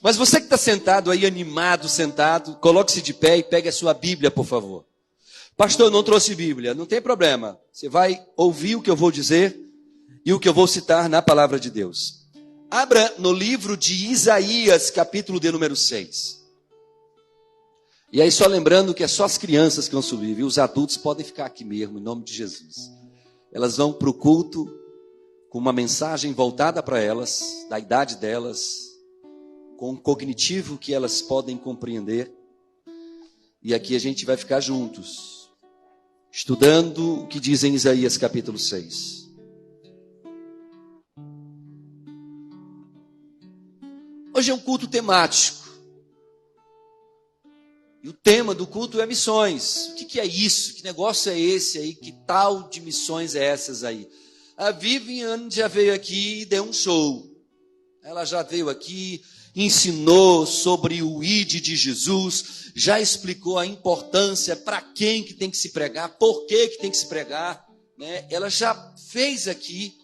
Mas você que está sentado aí, animado, sentado, coloque-se de pé e pegue a sua Bíblia, por favor. Pastor, eu não trouxe Bíblia. Não tem problema. Você vai ouvir o que eu vou dizer e o que eu vou citar na palavra de Deus. Abra no livro de Isaías, capítulo de número 6. E aí só lembrando que é só as crianças que vão subir, viu? Os adultos podem ficar aqui mesmo, em nome de Jesus. Elas vão para o culto com uma mensagem voltada para elas, da idade delas, com um cognitivo que elas podem compreender. E aqui a gente vai ficar juntos, estudando o que diz em Isaías capítulo 6. Hoje é um culto temático. E o tema do culto é missões. O que é isso? Que negócio é esse aí? Que tal de missões é essas aí? A Viviane já veio aqui e deu um show. Ela já veio aqui, ensinou sobre o ID de Jesus, já explicou a importância, para quem que tem que se pregar, por que tem que se pregar, né? Ela já fez aqui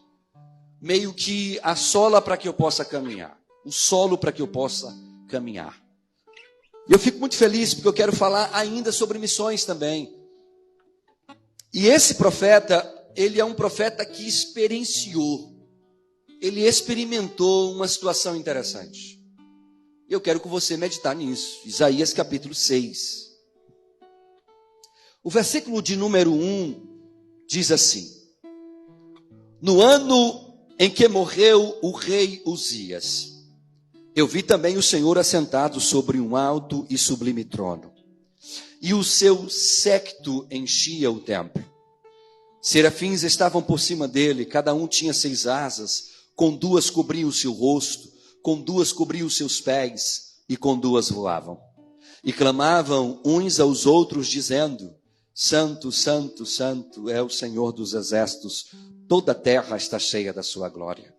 meio que a sola para que eu possa caminhar, o solo para que eu possa caminhar. E eu fico muito feliz porque eu quero falar ainda sobre missões também. E esse profeta, ele é um profeta que experienciou, ele experimentou uma situação interessante. Eu quero com você meditar nisso. Isaías capítulo 6. O versículo de número 1 diz assim: No ano em que morreu o rei Uzias, eu vi também o Senhor assentado sobre um alto e sublime trono, e o seu séquito enchia o templo. Serafins estavam por cima dele, cada um tinha 6 asas, com 2 cobriam o seu rosto, com 2 cobriam os seus pés, e com 2 voavam. E clamavam uns aos outros, dizendo: Santo, Santo, Santo é o Senhor dos exércitos, toda a terra está cheia da sua glória.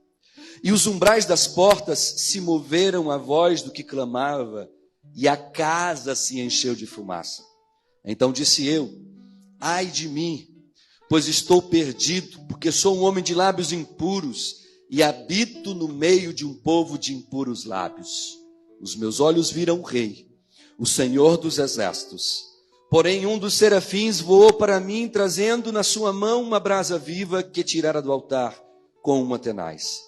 E os umbrais das portas se moveram à voz do que clamava, e a casa se encheu de fumaça. Então disse eu: Ai de mim, pois estou perdido, porque sou um homem de lábios impuros, e habito no meio de um povo de impuros lábios. Os meus olhos viram o Rei, o Senhor dos exércitos. Porém um dos serafins voou para mim, trazendo na sua mão uma brasa viva que tirara do altar com uma tenaz.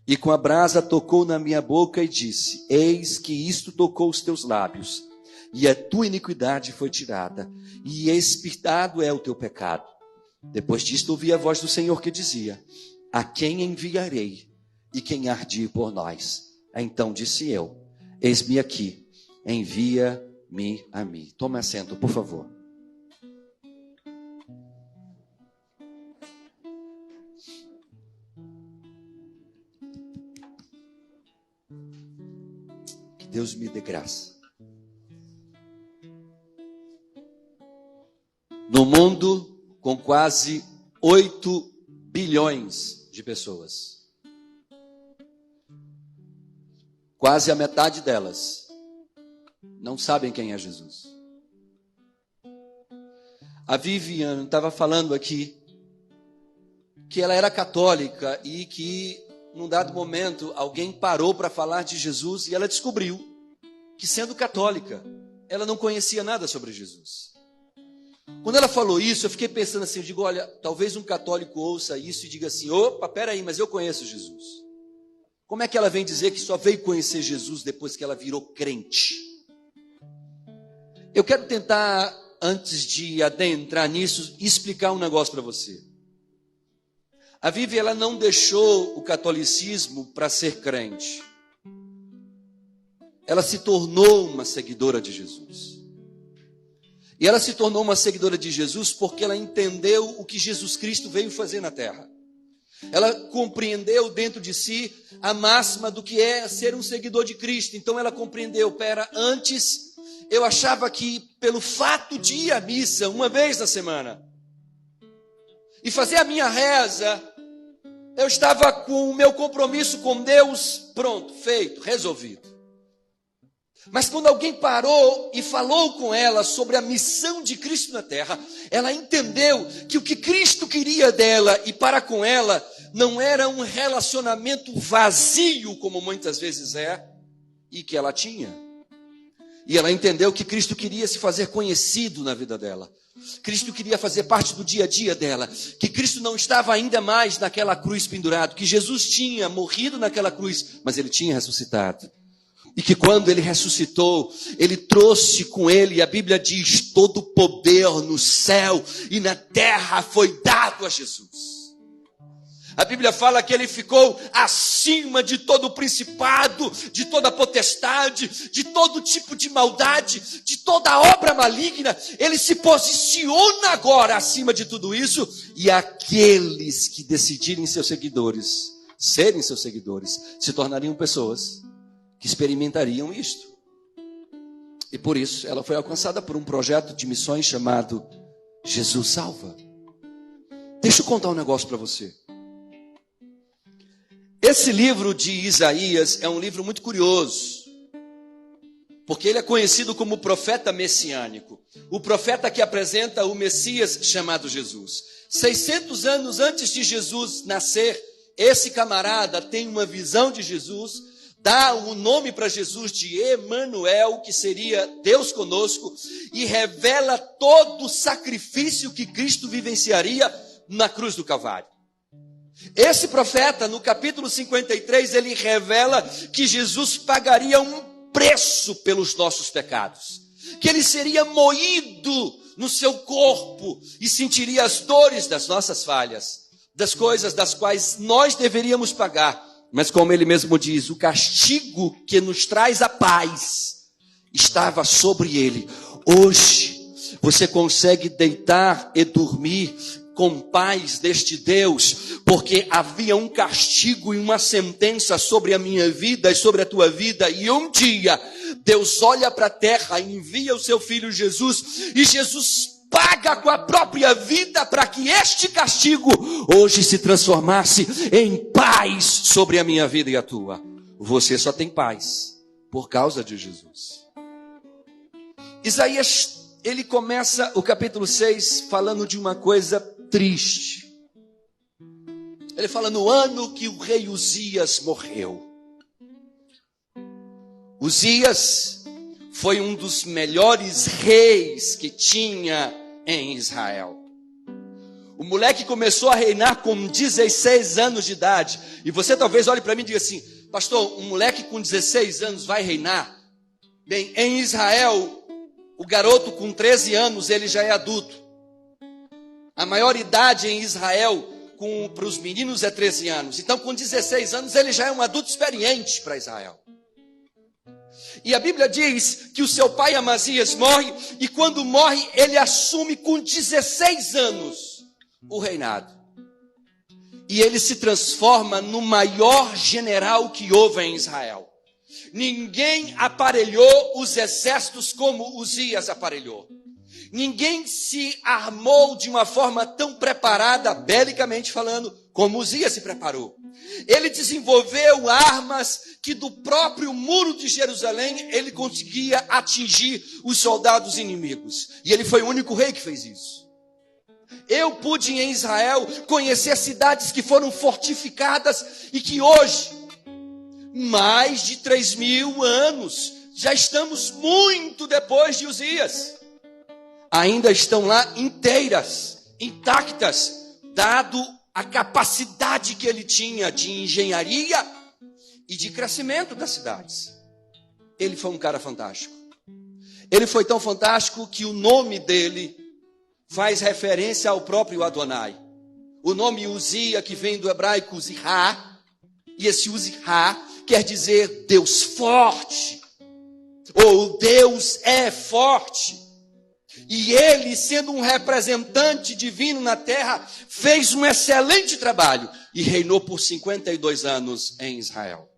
E com a brasa tocou na minha boca e disse: Eis que isto tocou os teus lábios, e a tua iniquidade foi tirada, e expirtado é o teu pecado. Depois disto ouvi a voz do Senhor que dizia: A quem enviarei, e quem há de ir por nós? Então disse eu: Eis-me aqui, envia-me a mim. Tome assento, por favor. Que Deus me dê graça. No mundo com quase 8 bilhões de pessoas, quase a metade delas não sabem quem é Jesus. A Viviane estava falando aqui que ela era católica e que num dado momento alguém parou para falar de Jesus e ela descobriu que, sendo católica, ela não conhecia nada sobre Jesus. Quando ela falou isso, eu fiquei pensando assim, eu digo, olha, talvez um católico ouça isso e diga assim: opa, peraí, mas eu conheço Jesus. Como é que ela vem dizer que só veio conhecer Jesus depois que ela virou crente? Eu quero tentar, antes de adentrar nisso, explicar um negócio para você. A Vivi, ela não deixou o catolicismo para ser crente. Ela se tornou uma seguidora de Jesus. E ela se tornou uma seguidora de Jesus porque ela entendeu o que Jesus Cristo veio fazer na terra. Ela compreendeu dentro de si a máxima do que é ser um seguidor de Cristo. Então ela compreendeu, antes eu achava que pelo fato de ir à missa uma vez na semana e fazer a minha reza, eu estava com o meu compromisso com Deus pronto, feito, resolvido. Mas quando alguém parou e falou com ela sobre a missão de Cristo na terra, ela entendeu que o que Cristo queria dela e para com ela não era um relacionamento vazio, como muitas vezes é, e que ela tinha. E ela entendeu que Cristo queria se fazer conhecido na vida dela. Cristo queria fazer parte do dia a dia dela. Que Cristo não estava ainda mais naquela cruz pendurado. Que Jesus tinha morrido naquela cruz, mas ele tinha ressuscitado. E que quando ele ressuscitou, ele trouxe com ele, a Bíblia diz, todo o poder no céu e na terra foi dado a Jesus. A Bíblia fala que ele ficou acima de todo o principado, de toda a potestade, de todo tipo de maldade, de toda obra maligna. Ele se posiciona agora acima de tudo isso. E aqueles que decidirem serem seus seguidores, se tornariam pessoas que experimentariam isto. E por isso ela foi alcançada por um projeto de missões chamado Jesus Salva. Deixa eu contar um negócio para você. Esse livro de Isaías é um livro muito curioso, porque ele é conhecido como profeta messiânico, o profeta que apresenta o Messias chamado Jesus. 600 anos antes de Jesus nascer, esse camarada tem uma visão de Jesus, dá o nome para Jesus de Emanuel, que seria Deus conosco, e revela todo o sacrifício que Cristo vivenciaria na cruz do Calvário. Esse profeta, no capítulo 53, ele revela que Jesus pagaria um preço pelos nossos pecados, que ele seria moído no seu corpo e sentiria as dores das nossas falhas, das coisas das quais nós deveríamos pagar. Mas como ele mesmo diz, o castigo que nos traz a paz estava sobre ele. Hoje você consegue deitar e dormir com paz deste Deus, porque havia um castigo e uma sentença sobre a minha vida e sobre a tua vida, e um dia Deus olha para a terra, envia o seu filho Jesus, e Jesus paga com a própria vida para que este castigo hoje se transformasse em paz sobre a minha vida e a tua. Você só tem paz por causa de Jesus. Isaías, ele começa o capítulo 6 falando de uma coisa triste. Ele fala no ano que o rei Uzias morreu. Uzias foi um dos melhores reis que tinha em Israel. O moleque começou a reinar com 16 anos de idade. E você talvez olhe para mim e diga assim: pastor, um moleque com 16 anos vai reinar? Bem, em Israel, o garoto com 13 anos, ele já é adulto. A maior idade em Israel para os meninos é 13 anos. Então, com 16 anos, ele já é um adulto experiente para Israel. E a Bíblia diz que o seu pai Amazias morre, e quando morre, ele assume com 16 anos o reinado. E ele se transforma no maior general que houve em Israel. Ninguém aparelhou os exércitos como Uzias aparelhou. Ninguém se armou de uma forma tão preparada, belicamente falando, como Uzias se preparou. Ele desenvolveu armas que do próprio muro de Jerusalém ele conseguia atingir os soldados inimigos. E ele foi o único rei que fez isso. Eu pude em Israel conhecer cidades que foram fortificadas e que hoje, mais de 3.000 anos, já estamos muito depois de Uzias, ainda estão lá inteiras, intactas, dado a capacidade que ele tinha de engenharia e de crescimento das cidades. Ele foi um cara fantástico. Ele foi tão fantástico que o nome dele faz referência ao próprio Adonai. O nome Uzia, que vem do hebraico Uzihá, e esse Uzihá quer dizer Deus forte, ou Deus é forte. E ele, sendo um representante divino na terra, fez um excelente trabalho e reinou por 52 anos em Israel.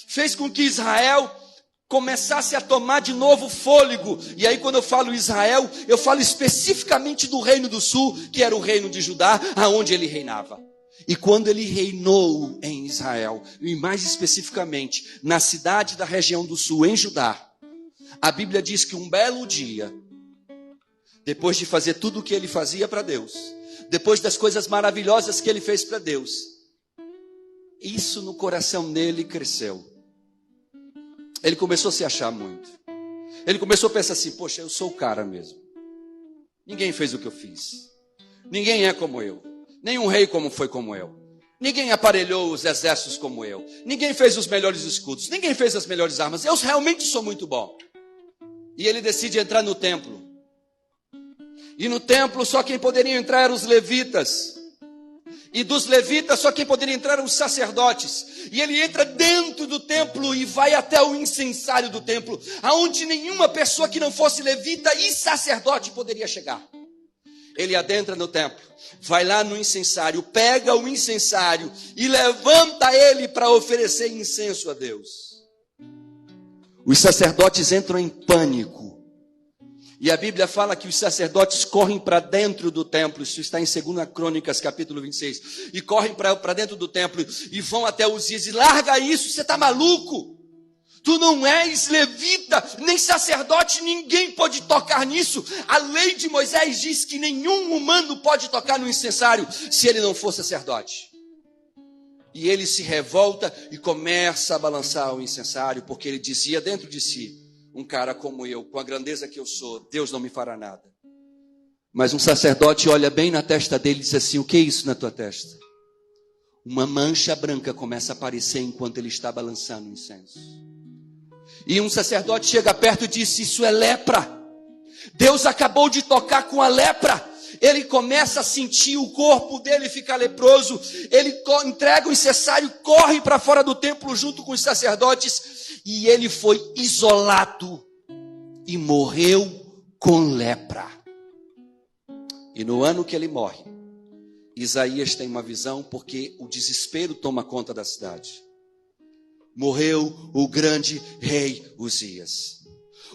Fez com que Israel começasse a tomar de novo fôlego. E aí, quando eu falo Israel, eu falo especificamente do reino do sul, que era o reino de Judá, aonde ele reinava. E quando ele reinou em Israel, e mais especificamente na cidade da região do sul, em Judá, a Bíblia diz que um belo dia, depois de fazer tudo o que ele fazia para Deus, depois das coisas maravilhosas que ele fez para Deus, isso no coração dele cresceu. ele começou a se achar muito. Ele começou a pensar assim, poxa, eu sou o cara mesmo. Ninguém fez o que eu fiz. Ninguém é como eu. Nenhum rei foi como eu. Ninguém aparelhou os exércitos como eu. Ninguém fez os melhores escudos. Ninguém fez as melhores armas. Eu realmente sou muito bom. E ele decide entrar no templo. E no templo só quem poderia entrar eram os levitas. E dos levitas só quem poderia entrar eram os sacerdotes. E ele entra dentro do templo e vai até o incensário do templo, aonde nenhuma pessoa que não fosse levita e sacerdote poderia chegar. Ele adentra no templo, vai lá no incensário, pega o incensário e levanta ele para oferecer incenso a Deus. Os sacerdotes entram em pânico. E a Bíblia fala que os sacerdotes correm para dentro do templo. Isso está em 2 Crônicas, capítulo 26. E correm para dentro do templo e vão até Uzias e larga isso, você está maluco? Tu não és levita, nem sacerdote, ninguém pode tocar nisso. A lei de Moisés diz que nenhum humano pode tocar no incensário se ele não for sacerdote. E ele se revolta e começa a balançar o incensário, porque ele dizia dentro de si, um cara como eu, com a grandeza que eu sou, Deus não me fará nada. Mas um sacerdote olha bem na testa dele e diz assim, o que é isso na tua testa? Uma mancha branca começa a aparecer enquanto ele está balançando o incenso. E um sacerdote chega perto e diz, isso é lepra. Deus acabou de tocar com a lepra. Ele começa a sentir o corpo dele ficar leproso. Ele entrega o incensário, corre para fora do templo junto com os sacerdotes. E ele foi isolado e morreu com lepra. E no ano que ele morre, Isaías tem uma visão porque o desespero toma conta da cidade. Morreu o grande rei Uzias.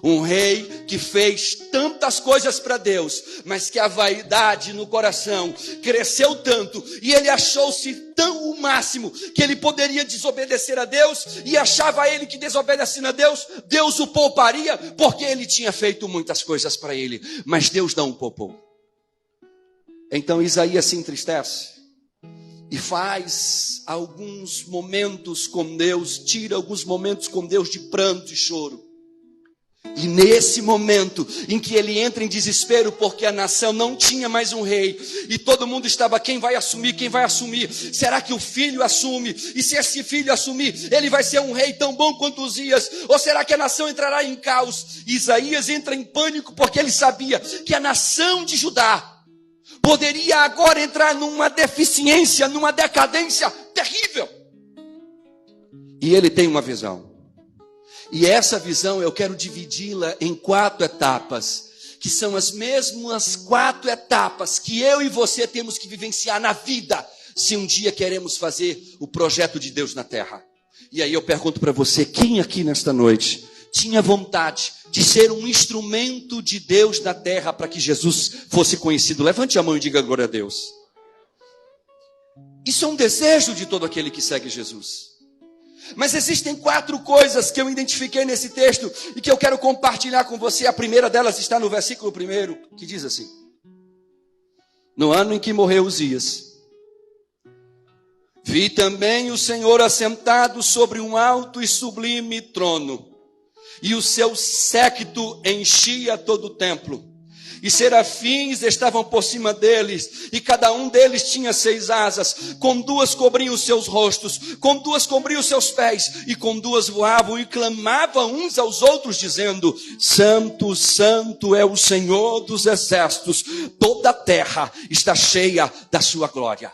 Um rei que fez tantas coisas para Deus, mas que a vaidade no coração cresceu tanto, e ele achou-se tão o máximo, que ele poderia desobedecer a Deus, e achava ele que desobedecendo a Deus, Deus o pouparia, porque ele tinha feito muitas coisas para ele, mas Deus não o poupou. Então Isaías se entristece, e faz alguns momentos com Deus, tira alguns momentos com Deus de pranto e choro. E nesse momento em que ele entra em desespero, porque a nação não tinha mais um rei, e todo mundo estava, quem vai assumir? Quem vai assumir? Será que o filho assume? E se esse filho assumir, ele vai ser um rei tão bom quanto Uzias? Ou será que a nação entrará em caos? Isaías entra em pânico, porque ele sabia que a nação de Judá poderia agora entrar numa deficiência, numa decadência terrível. E ele tem uma visão. E essa visão eu quero dividi-la em 4 etapas, que são as mesmas 4 etapas que eu e você temos que vivenciar na vida, se um dia queremos fazer o projeto de Deus na terra. E aí eu pergunto para você, quem aqui nesta noite tinha vontade de ser um instrumento de Deus na terra para que Jesus fosse conhecido? Levante a mão e diga glória a Deus. Isso é um desejo de todo aquele que segue Jesus. Mas existem 4 coisas que eu identifiquei nesse texto e que eu quero compartilhar com você. A primeira delas está no versículo 1, que diz assim: no ano em que morreu Uzias, vi também o Senhor assentado sobre um alto e sublime trono, e o seu séquito enchia todo o templo. E serafins estavam por cima deles, e cada um deles tinha 6 asas, com 2 cobriam os seus rostos, com 2 cobriam os seus pés, e com 2 voavam e clamavam uns aos outros, dizendo: Santo, Santo é o Senhor dos exércitos, toda a terra está cheia da sua glória.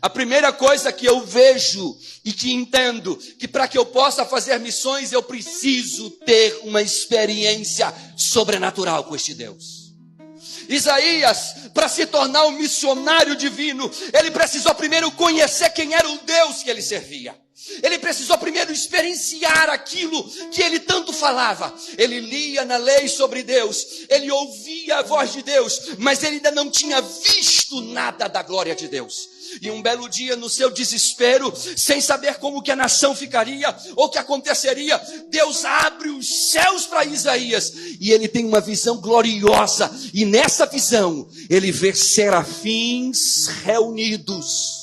A primeira coisa que eu vejo e que entendo, que para que eu possa fazer missões, eu preciso ter uma experiência sobrenatural com este Deus. Isaías, para se tornar um missionário divino, ele precisou primeiro conhecer quem era o Deus que ele servia. Ele precisou primeiro experienciar aquilo que ele tanto falava. Ele lia na lei sobre Deus, ele ouvia a voz de Deus, mas ele ainda não tinha visto nada da glória de Deus. E um belo dia, no seu desespero, sem saber como que a nação ficaria, ou o que aconteceria, Deus abre os céus para Isaías, e ele tem uma visão gloriosa, e nessa visão, ele vê serafins reunidos.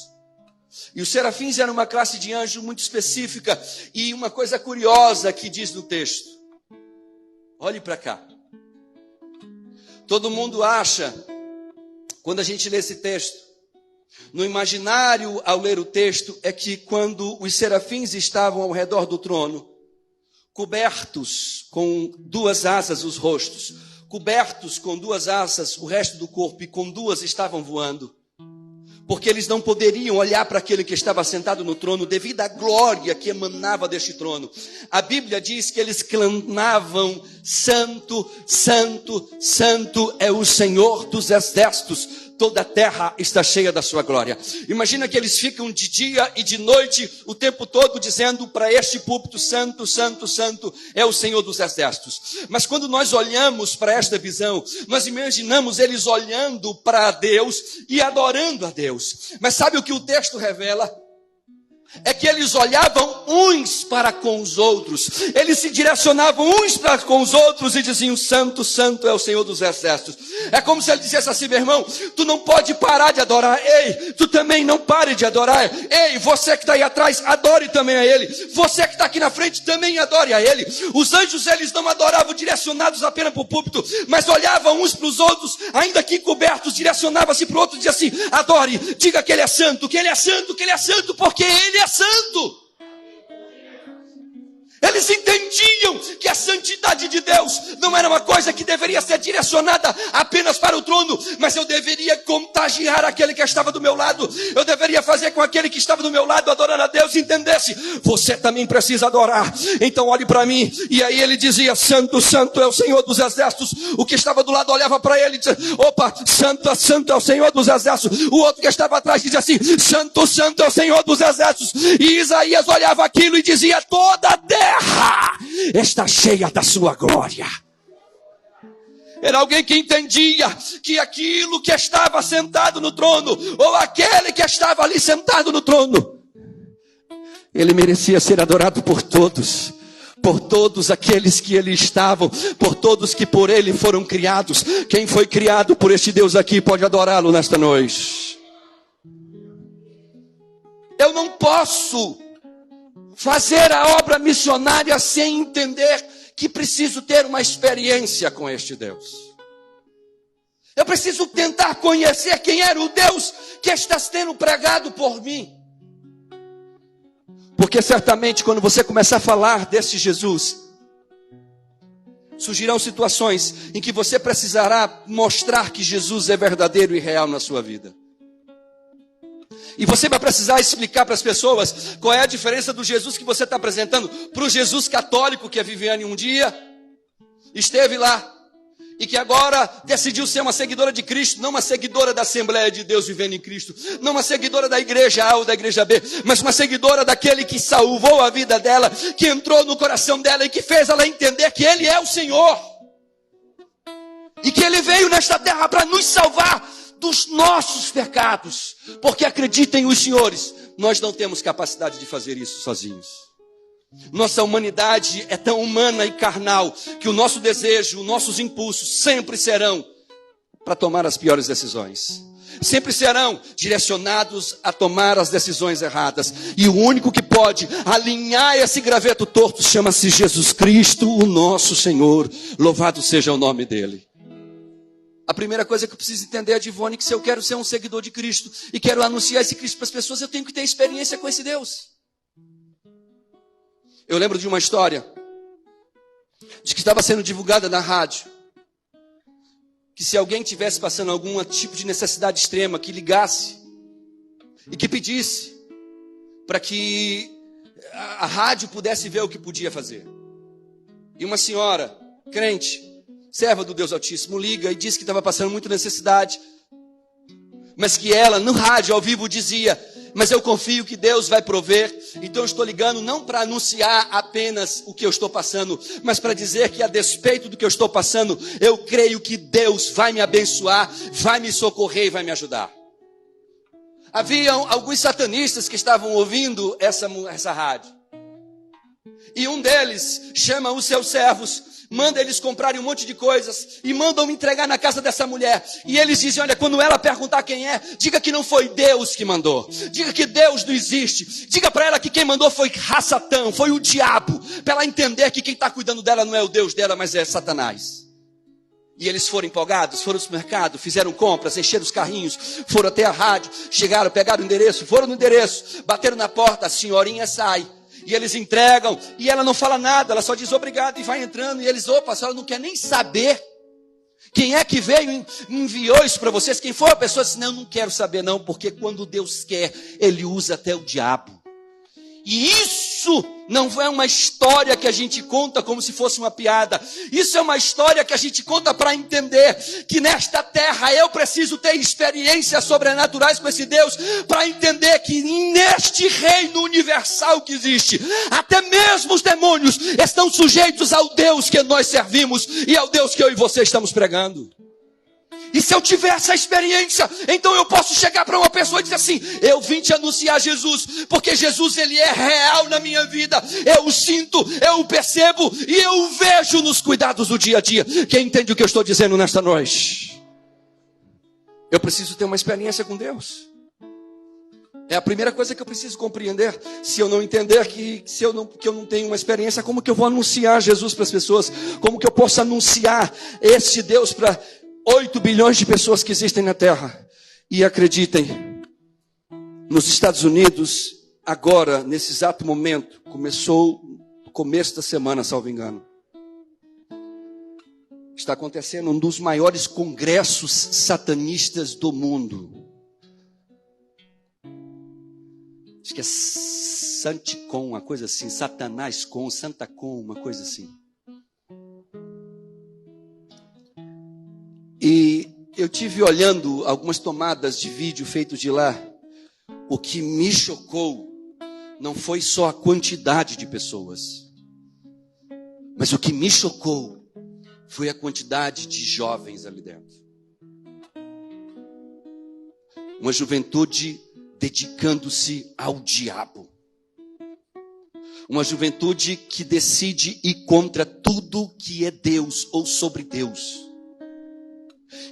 E os serafins eram uma classe de anjo muito específica. E uma coisa curiosa que diz no texto. Olhe para cá. Todo mundo acha, quando a gente lê esse texto, no imaginário ao ler o texto, é que quando os serafins estavam ao redor do trono, cobertos com duas asas os rostos, cobertos com duas asas o resto do corpo, e com duas estavam voando. Porque eles não poderiam olhar para aquele que estava sentado no trono devido à glória que emanava deste trono. A Bíblia diz que eles clamavam: Santo, Santo, Santo é o Senhor dos exércitos. Toda a terra está cheia da sua glória. Imagina que eles ficam de dia e de noite o tempo todo dizendo para este púlpito: Santo, Santo, Santo é o Senhor dos exércitos. Mas quando nós olhamos para esta visão, nós imaginamos eles olhando para Deus e adorando a Deus. Mas sabe o que o texto revela? É que eles olhavam uns para com os outros. Eles se direcionavam uns para com os outros e diziam: Santo, Santo é o Senhor dos exércitos. É como se ele dissesse assim: meu irmão, tu não pode parar de adorar. Ei, tu também não pare de adorar. Ei, você que está aí atrás, adore também a Ele. Você que está aqui na frente, também adore a Ele. Os anjos, eles não adoravam direcionados apenas para o púlpito, mas olhavam uns para os outros, ainda que cobertos, direcionavam-se para o outro e diziam assim: adore, diga que Ele é santo, que Ele é santo, que Ele é santo, porque Ele é santo. Eles entendiam que a santidade de Deus não era uma coisa que deveria ser direcionada apenas para o trono, mas eu deveria contagiar aquele que estava do meu lado. Eu deveria fazer com aquele que estava do meu lado adorando a Deus entendesse: você também precisa adorar, então olhe para mim. E aí ele dizia: Santo, Santo é o Senhor dos exércitos. O que estava do lado olhava para ele e dizia: opa, Santo, Santo é o Senhor dos exércitos. O outro que estava atrás dizia assim: Santo, Santo é o Senhor dos exércitos. E Isaías olhava aquilo e dizia: toda a terra está cheia da sua glória. Era alguém que entendia que aquilo que estava sentado no trono, ou aquele que estava ali sentado no trono, ele merecia ser adorado por todos aqueles que ele estavam, por todos que por ele foram criados. Quem foi criado por este Deus aqui pode adorá-lo nesta noite. Eu não posso fazer a obra missionária sem entender que preciso ter uma experiência com este Deus. Eu preciso tentar conhecer quem era o Deus que está sendo pregado por mim. Porque certamente quando você começar a falar desse Jesus, surgirão situações em que você precisará mostrar que Jesus é verdadeiro e real na sua vida. E você vai precisar explicar para as pessoas qual é a diferença do Jesus que você está apresentando para o Jesus católico que a Viviane um dia esteve lá e que agora decidiu ser uma seguidora de Cristo, não uma seguidora da Assembleia de Deus vivendo em Cristo, não uma seguidora da igreja A ou da igreja B, mas uma seguidora daquele que salvou a vida dela, que entrou no coração dela e que fez ela entender que Ele é o Senhor e que Ele veio nesta terra para nos salvar dos nossos pecados, porque acreditem os senhores, nós não temos capacidade de fazer isso sozinhos. Nossa humanidade é tão humana e carnal que o nosso desejo, os nossos impulsos sempre serão para tomar as piores decisões. Sempre serão direcionados a tomar as decisões erradas. E o único que pode alinhar esse graveto torto chama-se Jesus Cristo, o nosso Senhor. Louvado seja o nome dele. A primeira coisa que eu preciso entender é, Divone, que se eu quero ser um seguidor de Cristo e quero anunciar esse Cristo para as pessoas, eu tenho que ter experiência com esse Deus. Eu lembro de uma história de que estava sendo divulgada na rádio, que se alguém tivesse passando algum tipo de necessidade extrema, que ligasse e que pedisse para que a rádio pudesse ver o que podia fazer. E uma senhora, crente, serva do Deus Altíssimo, liga e diz que estava passando muita necessidade, mas que ela, no rádio, ao vivo, dizia: mas eu confio que Deus vai prover, então eu estou ligando não para anunciar apenas o que eu estou passando, mas para dizer que a despeito do que eu estou passando, eu creio que Deus vai me abençoar, vai me socorrer e vai me ajudar. Haviam alguns satanistas que estavam ouvindo essa rádio, e um deles chama os seus servos manda eles comprarem um monte de coisas e mandam me entregar na casa dessa mulher. E eles dizem, olha, quando ela perguntar quem é, diga que não foi Deus que mandou. Diga que Deus não existe. Diga para ela que quem mandou foi Satã, foi o diabo. Para ela entender que quem está cuidando dela não é o Deus dela, mas é Satanás. E eles foram empolgados, foram ao supermercado, fizeram compras, encheram os carrinhos, foram até a rádio, chegaram, pegaram o endereço, foram no endereço, bateram na porta, a senhorinha sai. E eles entregam, e ela não fala nada, ela só diz obrigado e vai entrando. E eles, opa, a senhora não quer nem saber quem é que veio e enviou isso para vocês. Quem foi a pessoa disse, não quero saber não, porque quando Deus quer, Ele usa até o diabo. E isso não é uma história que a gente conta como se fosse uma piada. Isso é uma história que a gente conta para entender que nesta terra eu preciso ter experiências sobrenaturais com esse Deus, para entender que neste reino universal que existe, até mesmo os demônios estão sujeitos ao Deus que nós servimos e ao Deus que eu e você estamos pregando. E se eu tiver essa experiência, então eu posso chegar para uma pessoa e dizer assim, eu vim te anunciar Jesus, porque Jesus ele é real na minha vida, eu o sinto, eu o percebo e eu o vejo nos cuidados do dia a dia. Quem entende o que eu estou dizendo nesta noite? Eu preciso ter uma experiência com Deus. É a primeira coisa que eu preciso compreender. Se eu não entender que eu não tenho uma experiência, como que eu vou anunciar Jesus para as pessoas? Como que eu posso anunciar esse Deus para 8 bilhões de pessoas que existem na Terra? E acreditem, nos Estados Unidos, agora, nesse exato momento, começou no começo da semana, salvo engano, está acontecendo um dos maiores congressos satanistas do mundo. Acho que é Santicon, uma coisa assim, Satanás com, Santa Com, uma coisa assim. E eu tive olhando algumas tomadas de vídeo feitos de lá. O que me chocou não foi só a quantidade de pessoas, mas o que me chocou foi a quantidade de jovens ali dentro. Uma juventude dedicando-se ao diabo. Uma juventude que decide ir contra tudo que é Deus ou sobre Deus.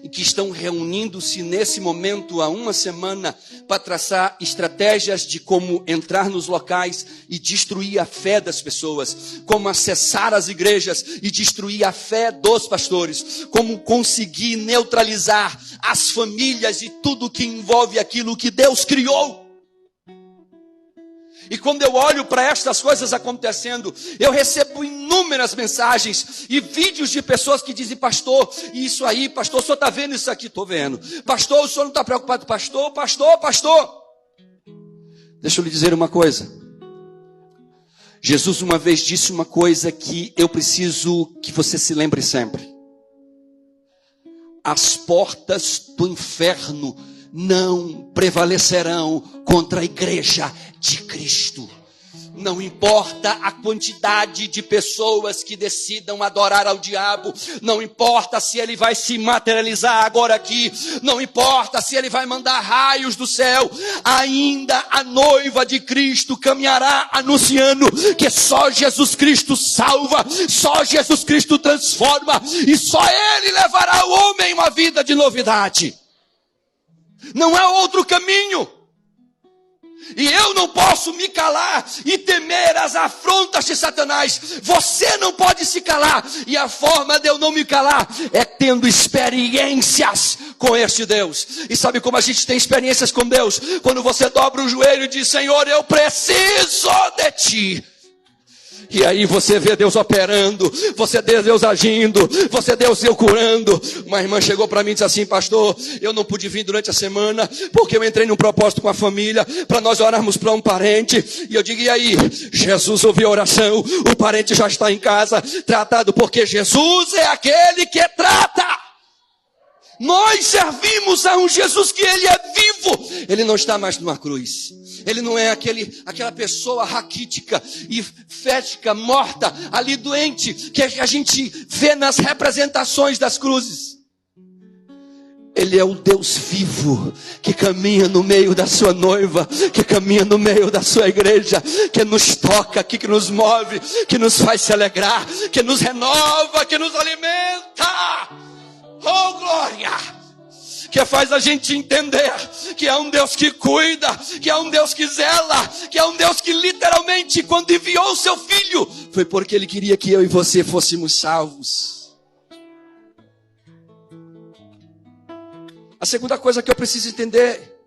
E que estão reunindo-se nesse momento há uma semana para traçar estratégias de como entrar nos locais e destruir a fé das pessoas, como acessar as igrejas e destruir a fé dos pastores, como conseguir neutralizar as famílias e tudo que envolve aquilo que Deus criou. E quando eu olho para estas coisas acontecendo, eu recebo inúmeras mensagens e vídeos de pessoas que dizem, pastor, isso aí, pastor, o senhor está vendo isso aqui? Estou vendo. Pastor, o senhor não está preocupado? Pastor. Deixa eu lhe dizer uma coisa. Jesus uma vez disse uma coisa que eu preciso que você se lembre sempre. As portas do inferno não prevalecerão contra a igreja de Cristo. Não importa a quantidade de pessoas que decidam adorar ao diabo, não importa se ele vai se materializar agora aqui, não importa se ele vai mandar raios do céu, ainda a noiva de Cristo caminhará anunciando que só Jesus Cristo salva, só Jesus Cristo transforma, e só Ele levará o homem a uma vida de novidade. Não há outro caminho. E eu não posso me calar e temer as afrontas de Satanás. Você não pode se calar. E a forma de eu não me calar é tendo experiências com este Deus. E sabe como a gente tem experiências com Deus? Quando você dobra o joelho e diz, Senhor, eu preciso de Ti. E aí você vê Deus operando, você vê Deus agindo, você vê Deus curando. Uma irmã chegou para mim e disse assim, pastor, eu não pude vir durante a semana, porque eu entrei num propósito com a família, para nós orarmos para um parente. E eu digo, e aí? Jesus ouviu a oração, o parente já está em casa, tratado, porque Jesus é aquele que trata. Nós servimos a um Jesus que Ele é vivo. Ele não está mais numa cruz. Ele não é aquela pessoa raquítica e fética, morta, ali doente, que a gente vê nas representações das cruzes. Ele é o Deus vivo, que caminha no meio da sua noiva, que caminha no meio da sua igreja, que nos toca, que nos move, que nos faz se alegrar, que nos renova, que nos alimenta. Oh, glória! Que faz a gente entender que é um Deus que cuida, que é um Deus que zela, que é um Deus que literalmente, quando enviou o seu Filho, foi porque Ele queria que eu e você fôssemos salvos. A segunda coisa que eu preciso entender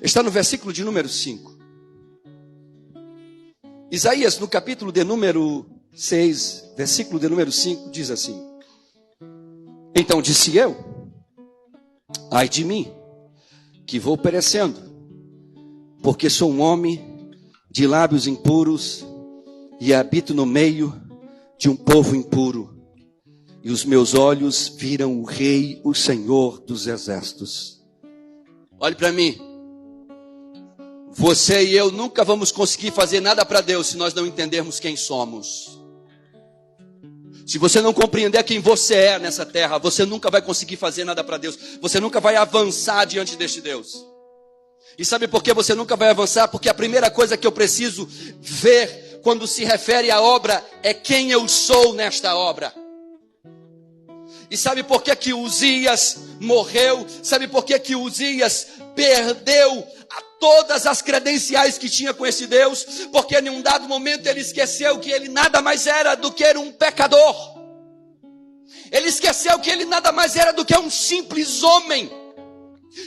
está no versículo de número 5. Isaías, no capítulo de número 6, versículo de número 5, diz assim: então disse eu, ai de mim, que vou perecendo, porque sou um homem de lábios impuros e habito no meio de um povo impuro. E os meus olhos viram o Rei, o Senhor dos Exércitos. Olhe para mim. Você e eu nunca vamos conseguir fazer nada para Deus se nós não entendermos quem somos. Se você não compreender quem você é nessa terra, você nunca vai conseguir fazer nada para Deus. Você nunca vai avançar diante deste Deus. E sabe por que você nunca vai avançar? Porque a primeira coisa que eu preciso ver quando se refere à obra é quem eu sou nesta obra. E sabe por que Uzias morreu? Sabe por que Uzias perdeu todas as credenciais que tinha com esse Deus? Porque em um dado momento ele esqueceu que ele nada mais era do que um pecador. Ele esqueceu que ele nada mais era do que um simples homem.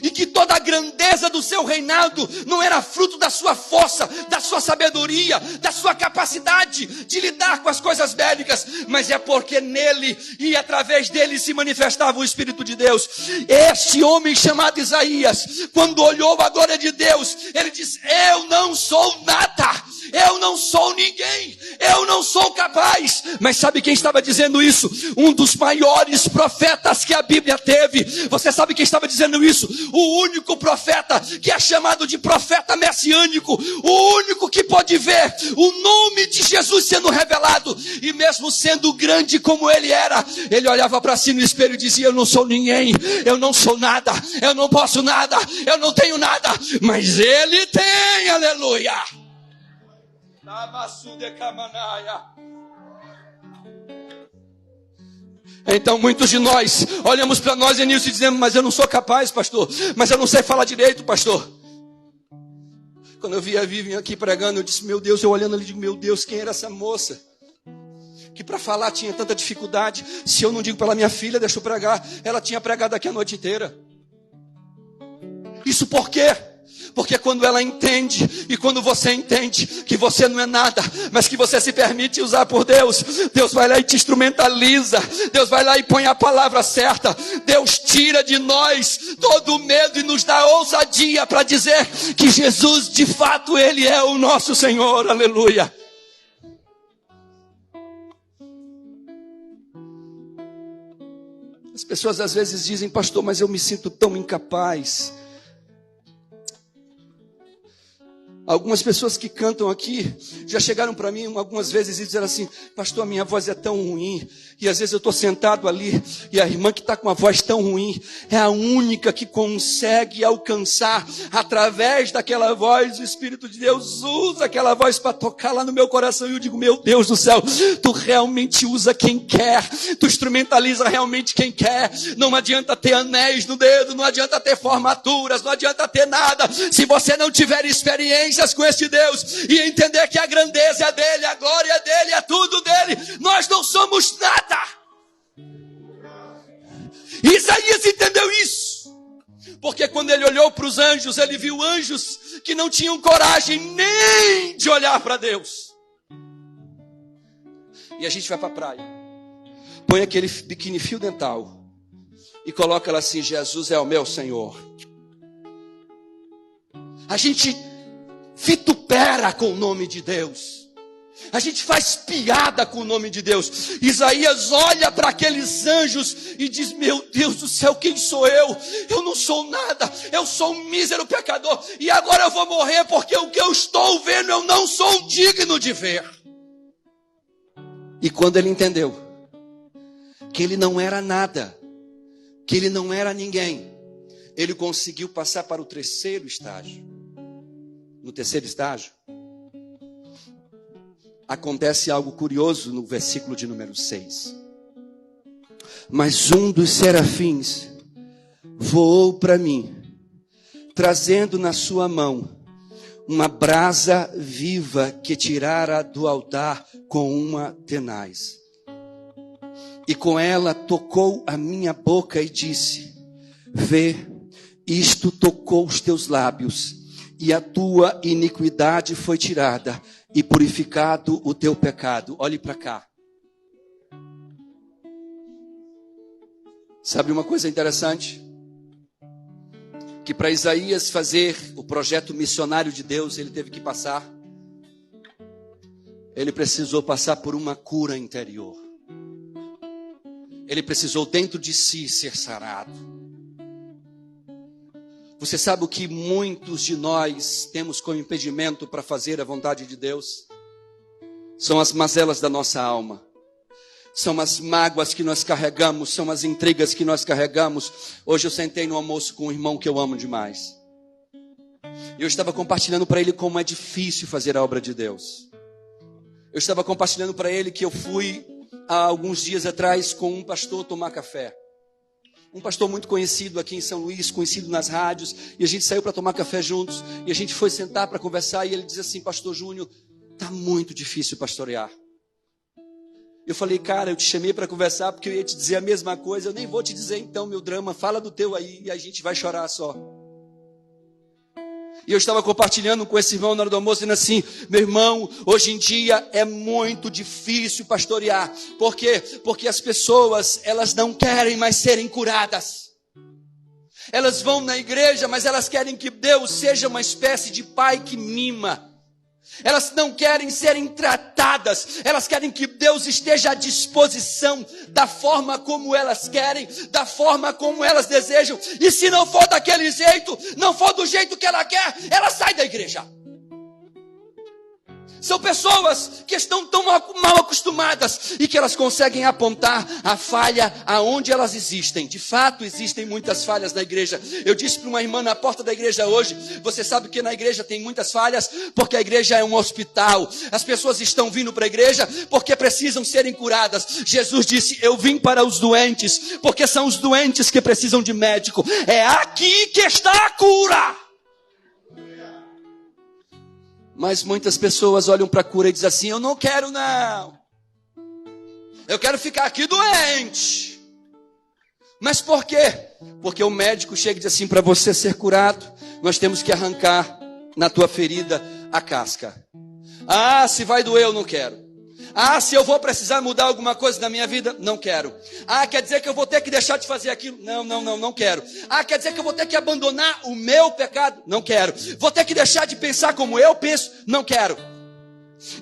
E que toda a grandeza do seu reinado não era fruto da sua força, da sua sabedoria, da sua capacidade de lidar com as coisas bélicas, mas é porque nele e através dele se manifestava o Espírito de Deus. Este homem chamado Isaías, quando olhou a glória de Deus, ele disse: eu não sou nada, eu não sou ninguém, eu não sou capaz. Mas sabe quem estava dizendo isso? Um dos maiores profetas que a Bíblia teve. Você sabe quem estava dizendo isso? O único profeta que é chamado de profeta messiânico, o único que pode ver o nome de Jesus sendo revelado, e mesmo sendo grande como ele era, ele olhava para si no espelho e dizia: eu não sou ninguém, eu não sou nada, eu não posso nada, eu não tenho nada, mas ele tem, aleluia. Então muitos de nós olhamos para nós e nisso e dizemos: mas eu não sou capaz, pastor, mas eu não sei falar direito, pastor. Quando eu vi a Vivian aqui pregando, eu disse: meu Deus, eu olhando ali, digo: meu Deus, quem era essa moça? Que para falar tinha tanta dificuldade. Se eu não digo para ela: minha filha, deixa eu pregar, ela tinha pregado aqui a noite inteira. Isso por quê? Porque quando ela entende, e quando você entende que você não é nada, mas que você se permite usar por Deus, Deus vai lá e te instrumentaliza, Deus vai lá e põe a palavra certa, Deus tira de nós todo o medo e nos dá ousadia para dizer que Jesus, de fato, Ele é o nosso Senhor, aleluia. As pessoas às vezes dizem: pastor, mas eu me sinto tão incapaz. Algumas pessoas que cantam aqui já chegaram para mim algumas vezes e disseram assim: pastor, a minha voz é tão ruim. E às vezes eu estou sentado ali e a irmã que está com a voz tão ruim é a única que consegue alcançar através daquela voz. O Espírito de Deus usa aquela voz para tocar lá no meu coração. E eu digo: meu Deus do céu, tu realmente usa quem quer, tu instrumentaliza realmente quem quer. Não adianta ter anéis no dedo, não adianta ter formaturas, não adianta ter nada, se você não tiver experiências com este Deus e entender que a grandeza é dele, a glória é dele, é tudo dele. Nós não somos nada. Isaías entendeu isso, porque quando ele olhou para os anjos, ele viu anjos que não tinham coragem nem de olhar para Deus. E a gente vai para a praia, põe aquele biquíni fio dental e coloca lá assim: Jesus é o meu Senhor. A gente vitupera com o nome de Deus. A gente faz piada com o nome de Deus. Isaías olha para aqueles anjos e diz: meu Deus do céu, quem sou eu? Eu não sou nada, eu sou um mísero pecador. E agora eu vou morrer porque o que eu estou vendo eu não sou digno de ver. E quando ele entendeu que ele não era nada, que ele não era ninguém, ele conseguiu passar para o terceiro estágio. No terceiro estágio, acontece algo curioso no versículo de número 6. Mas um dos serafins voou para mim, trazendo na sua mão uma brasa viva que tirara do altar com uma tenaz. E com ela tocou a minha boca e disse: vê, isto tocou os teus lábios, e a tua iniquidade foi tirada, e purificado o teu pecado. Olhe para cá. Sabe uma coisa interessante? Que para Isaías fazer o projeto missionário de Deus, ele teve que passar. Ele precisou passar por uma cura interior. Ele precisou dentro de si ser sarado. Você sabe o que muitos de nós temos como impedimento para fazer a vontade de Deus? São as mazelas da nossa alma. São as mágoas que nós carregamos, são as intrigas que nós carregamos. Hoje eu sentei no almoço com um irmão que eu amo demais. E eu estava compartilhando para ele como é difícil fazer a obra de Deus. Eu estava compartilhando para ele que eu fui há alguns dias atrás com um pastor tomar café. Um pastor muito conhecido aqui em São Luís, conhecido nas rádios. E a gente saiu para tomar café juntos. E a gente foi sentar para conversar. E ele disse assim: pastor Júnior, está muito difícil pastorear. Eu falei: cara, eu te chamei para conversar porque eu ia te dizer a mesma coisa. Eu nem vou te dizer então meu drama. Fala do teu aí e a gente vai chorar só. E eu estava compartilhando com esse irmão na hora do almoço, dizendo assim: meu irmão, hoje em dia é muito difícil pastorear. Por quê? Porque as pessoas, elas não querem mais serem curadas. Elas vão na igreja, mas elas querem que Deus seja uma espécie de pai que mima. Elas não querem serem tratadas, elas querem que Deus esteja à disposição da forma como elas querem, da forma como elas desejam. E se não for daquele jeito, não for do jeito que ela quer, ela sai da igreja. São pessoas que estão tão mal acostumadas e que elas conseguem apontar a falha aonde elas existem. De fato, existem muitas falhas na igreja. Eu disse para uma irmã na porta da igreja hoje: você sabe que na igreja tem muitas falhas porque a igreja é um hospital. As pessoas estão vindo para a igreja porque precisam serem curadas. Jesus disse: eu vim para os doentes, porque são os doentes que precisam de médico. É aqui que está a cura. Mas muitas pessoas olham para a cura e dizem assim: eu não quero não. Eu quero ficar aqui doente. Mas por quê? Porque o médico chega e diz assim: para você ser curado, nós temos que arrancar na tua ferida a casca. Ah, se vai doer, eu não quero. Ah, se eu vou precisar mudar alguma coisa na minha vida, não quero. Ah, quer dizer que eu vou ter que deixar de fazer aquilo? Não quero. Ah, quer dizer que eu vou ter que abandonar o meu pecado? Não quero. Vou ter que deixar de pensar como eu penso? Não quero.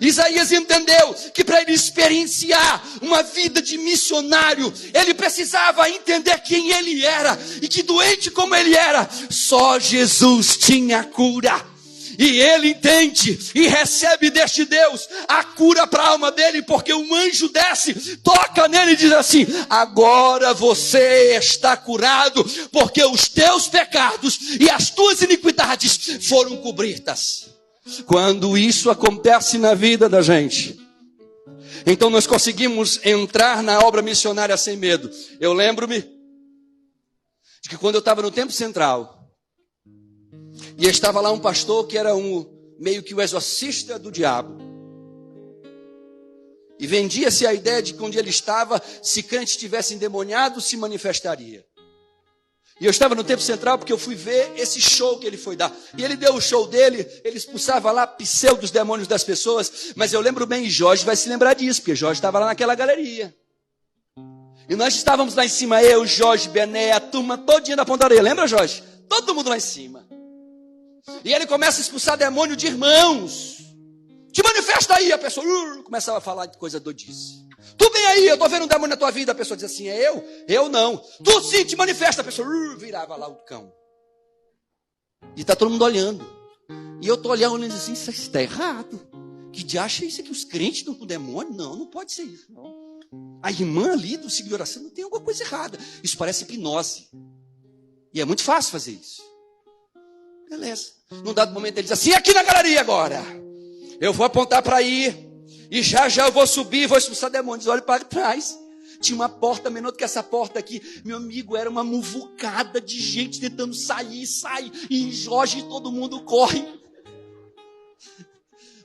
Isaías entendeu que para ele experienciar uma vida de missionário, ele precisava entender quem ele era. E que doente como ele era, só Jesus tinha cura. E ele entende e recebe deste Deus a cura para a alma dele, porque um anjo desce, toca nele e diz assim: agora você está curado, porque os teus pecados e as tuas iniquidades foram cobertas. Quando isso acontece na vida da gente, então nós conseguimos entrar na obra missionária sem medo. Eu lembro-me de que quando eu estava no Tempo Central, e estava lá um pastor que era meio que o exorcista do diabo. E vendia-se a ideia de que onde ele estava, se crente estivesse endemoniado, se manifestaria. E eu estava no Tempo Central porque eu fui ver esse show que ele foi dar. E ele deu o show dele, ele expulsava lá pseudos demônios das pessoas. Mas eu lembro bem, e Jorge vai se lembrar disso, porque Jorge estava lá naquela galeria. E nós estávamos lá em cima, eu, Jorge, Bené, a turma todinha da pontaria. Lembra, Jorge? Todo mundo lá em cima. E ele começa a expulsar demônio de irmãos. Te manifesta aí. A pessoa começava a falar de coisa doidice. Tu vem aí, eu estou vendo um demônio na tua vida. A pessoa diz assim: é eu? Eu não. Tu sim, te manifesta. A pessoa virava lá o cão. E está todo mundo olhando. E eu estou olhando e assim: isso está errado. Que diacho é isso aqui? Os crentes estão com demônio? Não pode ser isso. Não. A irmã ali do ciclo de oração não tem alguma coisa errada. Isso parece hipnose. E é muito fácil fazer isso. Beleza. Num dado momento ele diz assim, aqui na galeria agora. Eu vou apontar para aí. E já eu vou subir, vou expulsar demônios. Olha para trás. Tinha uma porta menor do que essa porta aqui. Meu amigo, era uma muvucada de gente tentando sair. E Jorge, todo mundo corre.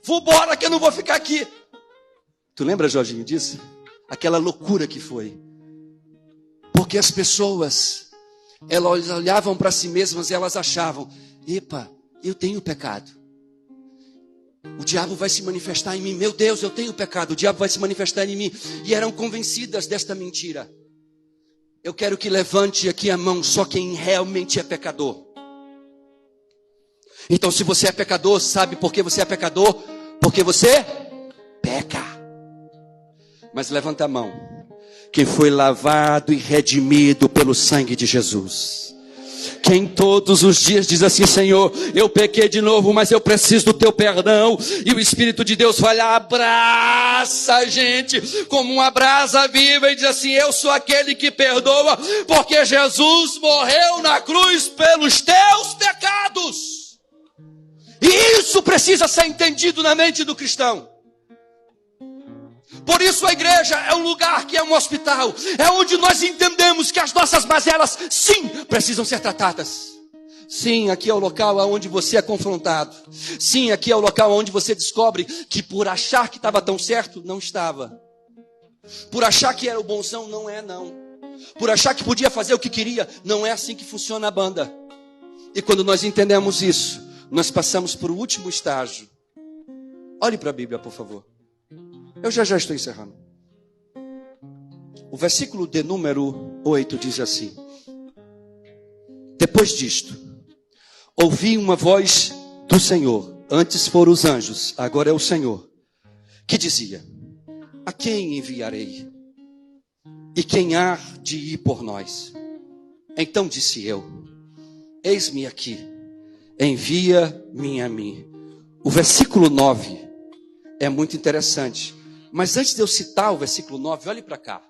Vou embora que eu não vou ficar aqui. Tu lembra, Jorginho, disso? Aquela loucura que foi. Porque as pessoas, elas olhavam para si mesmas e elas achavam, epa, eu tenho pecado. O diabo vai se manifestar em mim. Meu Deus, eu tenho pecado. O diabo vai se manifestar em mim. E eram convencidas desta mentira. Eu quero que levante aqui a mão só quem realmente é pecador. Então, se você é pecador, sabe por que você é pecador? Porque você peca. Mas levanta a mão. Quem foi lavado e redimido pelo sangue de Jesus. Quem todos os dias diz assim, Senhor, eu pequei de novo, mas eu preciso do teu perdão. E o Espírito de Deus vai lá, abraça a gente como uma brasa viva e diz assim, eu sou aquele que perdoa, porque Jesus morreu na cruz pelos teus pecados. E isso precisa ser entendido na mente do cristão. Por isso a igreja é um lugar que é um hospital. É onde nós entendemos que as nossas mazelas, sim, precisam ser tratadas. Sim, aqui é o local onde você é confrontado. Sim, aqui é o local onde você descobre que por achar que estava tão certo, não estava. Por achar que era o bonzão, não é não. Por achar que podia fazer o que queria, não é assim que funciona a banda. E quando nós entendemos isso, nós passamos para o último estágio. Olhe para a Bíblia, por favor. Eu já estou encerrando. O versículo de número 8 diz assim. Depois disto, ouvi uma voz do Senhor. Antes foram os anjos, agora é o Senhor. Que dizia, a quem enviarei? E quem há de ir por nós? Então disse eu, eis-me aqui, envia-me a mim. O versículo 9 é muito interessante. Mas antes de eu citar o versículo 9, olhe para cá.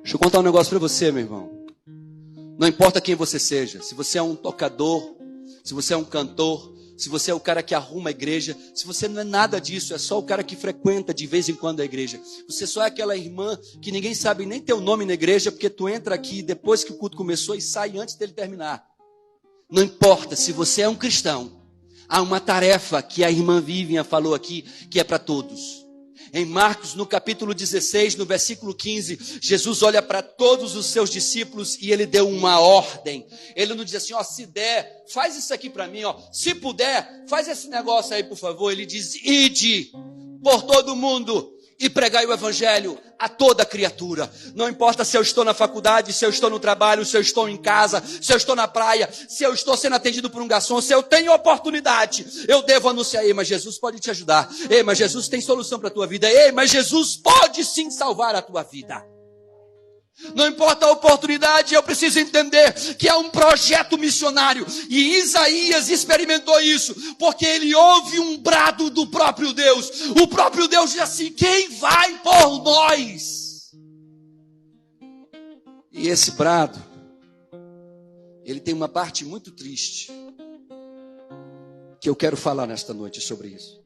Deixa eu contar um negócio para você, meu irmão. Não importa quem você seja, se você é um tocador, se você é um cantor, se você é o cara que arruma a igreja, se você não é nada disso, é só o cara que frequenta de vez em quando a igreja. Você só é aquela irmã que ninguém sabe nem teu nome na igreja, porque tu entra aqui depois que o culto começou e sai antes dele terminar. Não importa, se você é um cristão, há uma tarefa que a irmã Vivian falou aqui, que é para todos. Em Marcos, no capítulo 16, no versículo 15, Jesus olha para todos os seus discípulos e ele deu uma ordem. Ele não diz assim, ó, se der, faz isso aqui para mim, ó. Se puder, faz esse negócio aí, por favor. Ele diz, ide por todo mundo e pregai o evangelho a toda criatura. Não importa se eu estou na faculdade, se eu estou no trabalho, se eu estou em casa, se eu estou na praia, se eu estou sendo atendido por um garçom, se eu tenho oportunidade, eu devo anunciar. Ei, mas Jesus pode te ajudar. Ei, mas Jesus tem solução para a tua vida. Ei, mas Jesus pode sim salvar a tua vida. Não importa a oportunidade, eu preciso entender que é um projeto missionário. E Isaías experimentou isso, porque ele ouve um brado do próprio Deus. O próprio Deus diz assim, quem vai por nós? E esse brado, ele tem uma parte muito triste, que eu quero falar nesta noite sobre isso.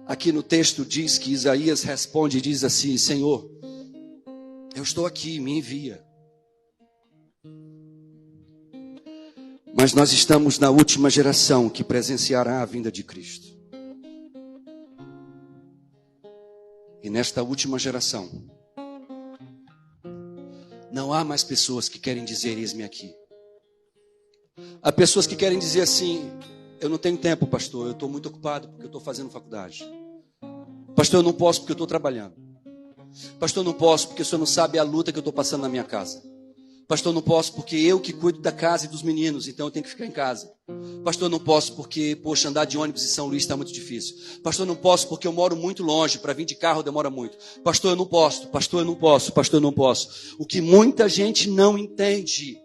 Aqui no texto diz que Isaías responde e diz assim, Senhor, eu estou aqui, me envia. Mas nós estamos na última geração que presenciará a vinda de Cristo. E nesta última geração, não há mais pessoas que querem dizer, eis-me aqui. Há pessoas que querem dizer assim, eu não tenho tempo, pastor, eu estou muito ocupado porque eu estou fazendo faculdade. Pastor, eu não posso porque eu estou trabalhando. Pastor, eu não posso porque o senhor não sabe a luta que eu estou passando na minha casa. Pastor, eu não posso porque eu que cuido da casa e dos meninos, então eu tenho que ficar em casa. Pastor, eu não posso porque, poxa, andar de ônibus em São Luís está muito difícil. Pastor, eu não posso porque eu moro muito longe, para vir de carro demora muito. Pastor, eu não posso, pastor, eu não posso, pastor, eu não posso. O que muita gente não entende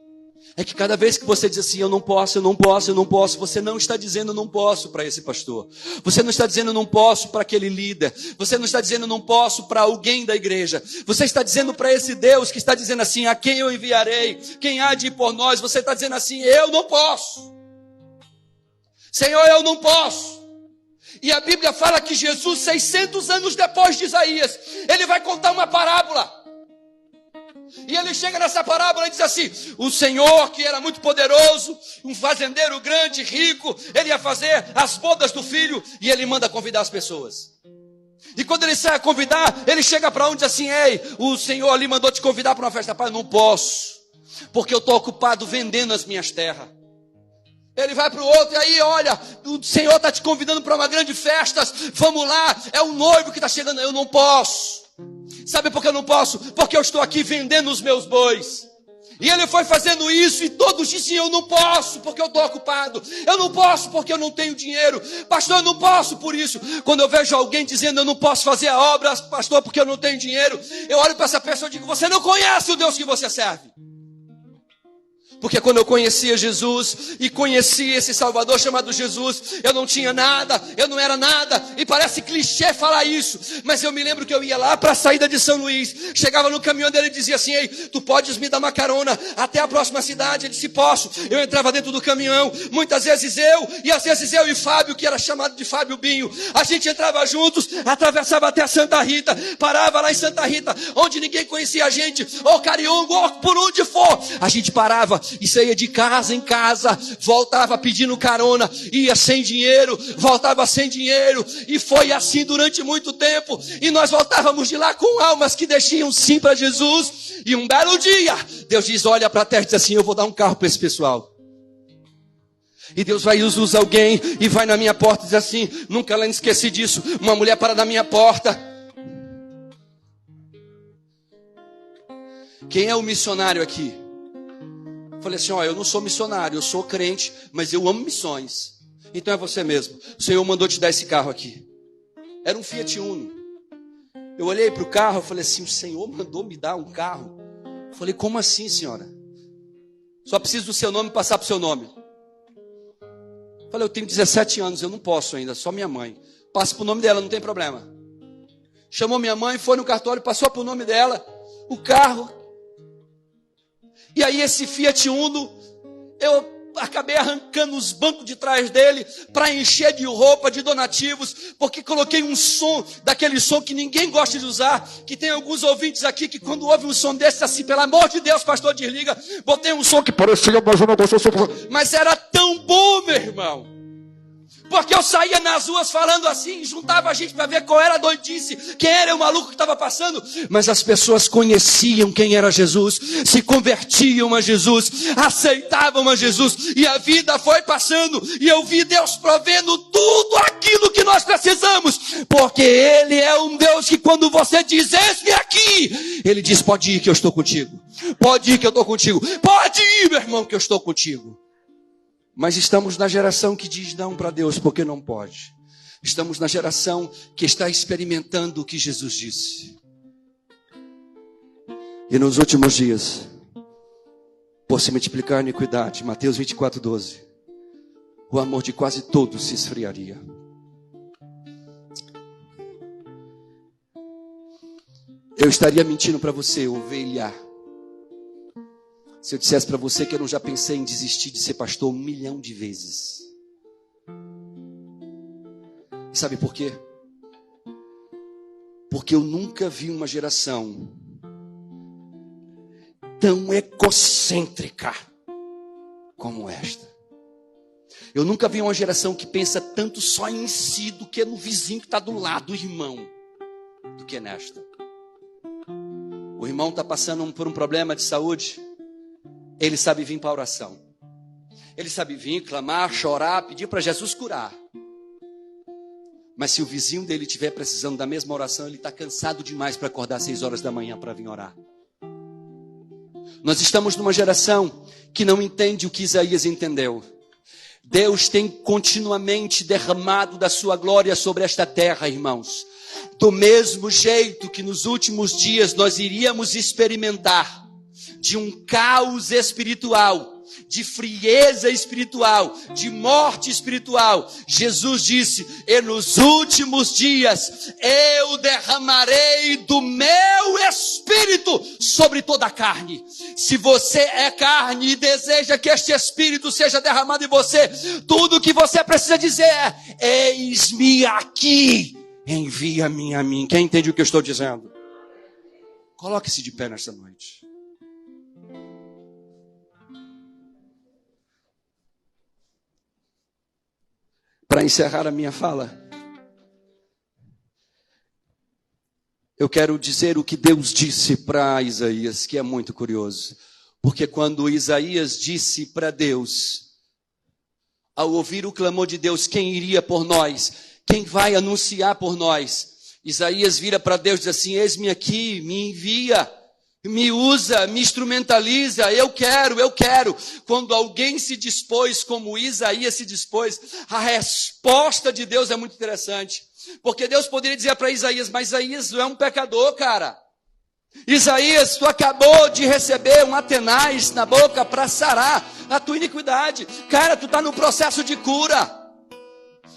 é que cada vez que você diz assim, eu não posso, eu não posso, eu não posso, você não está dizendo não posso para esse pastor. Você não está dizendo não posso para aquele líder. Você não está dizendo não posso para alguém da igreja. Você está dizendo para esse Deus que está dizendo assim, a quem eu enviarei? Quem há de ir por nós? Você está dizendo assim, eu não posso. Senhor, eu não posso. E a Bíblia fala que Jesus, 600 anos depois de Isaías, ele vai contar uma parábola. E ele chega nessa parábola e diz assim, o Senhor que era muito poderoso, um fazendeiro grande, rico, ele ia fazer as bodas do filho e ele manda convidar as pessoas. E quando ele sai a convidar, ele chega para um e diz assim, ei, o Senhor ali mandou te convidar para uma festa. Pai, não posso, porque eu estou ocupado vendendo as minhas terras. Ele vai para o outro e aí, olha, o Senhor está te convidando para uma grande festa, vamos lá, é o noivo que está chegando, eu não posso. Sabe por que eu não posso? Porque eu estou aqui vendendo os meus bois. E ele foi fazendo isso e todos diziam, eu não posso porque eu estou ocupado. Eu não posso porque eu não tenho dinheiro. Pastor, eu não posso por isso. Quando eu vejo alguém dizendo, eu não posso fazer a obra, pastor, porque eu não tenho dinheiro, eu olho para essa pessoa e digo, você não conhece o Deus que você serve. Porque quando eu conhecia Jesus e conheci esse Salvador chamado Jesus, eu não tinha nada, eu não era nada, e parece clichê falar isso, mas eu me lembro que eu ia lá para a saída de São Luís, chegava no caminhão dele e dizia assim, ei, tu podes me dar uma carona até a próxima cidade? Ele disse, posso. Eu entrava dentro do caminhão, muitas vezes e às vezes eu e Fábio, que era chamado de Fábio Binho, a gente entrava juntos, atravessava até Santa Rita, parava lá em Santa Rita, onde ninguém conhecia a gente, ou Cariongo, ou por onde for, a gente parava, e saía de casa em casa, voltava pedindo carona, ia sem dinheiro, voltava sem dinheiro, e foi assim durante muito tempo, e nós voltávamos de lá com almas que deixiam sim para Jesus, e um belo dia, Deus diz, olha para a terra e diz assim, eu vou dar um carro para esse pessoal. E Deus vai usar alguém, e vai na minha porta e diz assim, nunca lá esqueci disso, uma mulher para na minha porta. Quem é o missionário aqui? Falei assim, ó, eu não sou missionário, eu sou crente, mas eu amo missões. Então é você mesmo. O Senhor mandou te dar esse carro aqui. Era um Fiat Uno. Eu olhei para o carro e falei assim, o Senhor mandou me dar um carro? Falei, como assim, senhora? Só preciso do seu nome passar para o seu nome. Falei, eu tenho 17 anos, eu não posso ainda, só minha mãe. Passa para o nome dela, não tem problema. Chamou minha mãe, foi no cartório, passou para o nome dela, o carro. E aí esse Fiat Uno, eu acabei arrancando os bancos de trás dele para encher de roupa, de donativos, porque coloquei um som, daquele som que ninguém gosta de usar, que tem alguns ouvintes aqui que quando ouve um som desse assim, pelo amor de Deus, pastor, desliga, botei um som que parecia mais uma coisa, mas era tão bom, meu irmão. Porque eu saía nas ruas falando assim, juntava a gente para ver qual era a doidice, quem era o maluco que estava passando. Mas as pessoas conheciam quem era Jesus, se convertiam a Jesus, aceitavam a Jesus. E a vida foi passando, e eu vi Deus provendo tudo aquilo que nós precisamos. Porque Ele é um Deus que quando você diz, eis-me aqui, Ele diz, pode ir que eu estou contigo. Pode ir que eu estou contigo. Pode ir, meu irmão, que eu estou contigo. Mas estamos na geração que diz não para Deus porque não pode. Estamos na geração que está experimentando o que Jesus disse. E nos últimos dias, por se multiplicar a iniquidade, Mateus 24:12, o amor de quase todos se esfriaria. Eu estaria mentindo para você, ovelha, se eu dissesse para você que eu não já pensei em desistir de ser pastor 1 milhão de vezes. E sabe por quê? Porque eu nunca vi uma geração tão egocêntrica como esta. Eu nunca vi uma geração que pensa tanto só em si do que no vizinho que está do lado, do irmão, do que nesta. O irmão está passando por um problema de saúde. Ele sabe vir para a oração. Ele sabe vir, clamar, chorar, pedir para Jesus curar. Mas se o vizinho dele estiver precisando da mesma oração, ele está cansado demais para acordar às 6 horas da manhã para vir orar. Nós estamos numa geração que não entende o que Isaías entendeu. Deus tem continuamente derramado da sua glória sobre esta terra, irmãos. Do mesmo jeito que nos últimos dias nós iríamos experimentar de um caos espiritual de frieza espiritual, de morte espiritual. Jesus disse: e nos últimos dias eu derramarei do meu Espírito sobre toda a carne. Se você é carne e deseja que este Espírito seja derramado em você, tudo o que você precisa dizer é: eis-me aqui, envia-me a mim. Quem entende o que eu estou dizendo? Coloque-se de pé nesta noite. Para encerrar a minha fala, eu quero dizer o que Deus disse para Isaías, que é muito curioso. Porque quando Isaías disse para Deus, ao ouvir o clamor de Deus, quem iria por nós? Quem vai anunciar por nós? Isaías vira para Deus e diz assim: eis-me aqui, me envia, me usa, me instrumentaliza, eu quero. Quando alguém se dispôs como Isaías se dispôs, a resposta de Deus é muito interessante. Porque Deus poderia dizer para Isaías: mas Isaías não é um pecador, cara. Isaías, tu acabou de receber um Atenais na boca para sarar a tua iniquidade. Cara, tu está no processo de cura.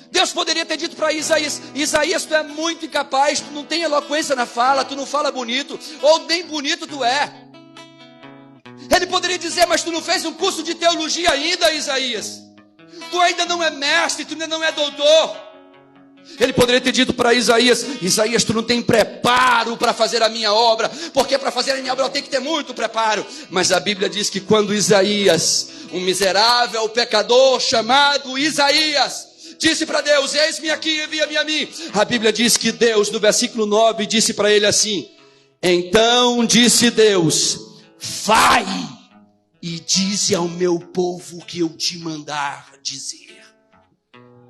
Deus poderia ter dito para Isaías: Isaías, tu é muito incapaz, tu não tem eloquência na fala, tu não fala bonito, ou nem bonito tu é. Ele poderia dizer: mas tu não fez um curso de teologia ainda, Isaías. Tu ainda não é mestre, tu ainda não é doutor. Ele poderia ter dito para Isaías: Isaías, tu não tem preparo para fazer a minha obra, porque para fazer a minha obra eu tenho que ter muito preparo. Mas a Bíblia diz que quando Isaías, um miserável pecador chamado Isaías, disse para Deus: eis-me aqui, envia-me a mim, a Bíblia diz que Deus, no versículo 9, disse para ele assim: então disse Deus: vai e dize ao meu povo o que eu te mandar dizer.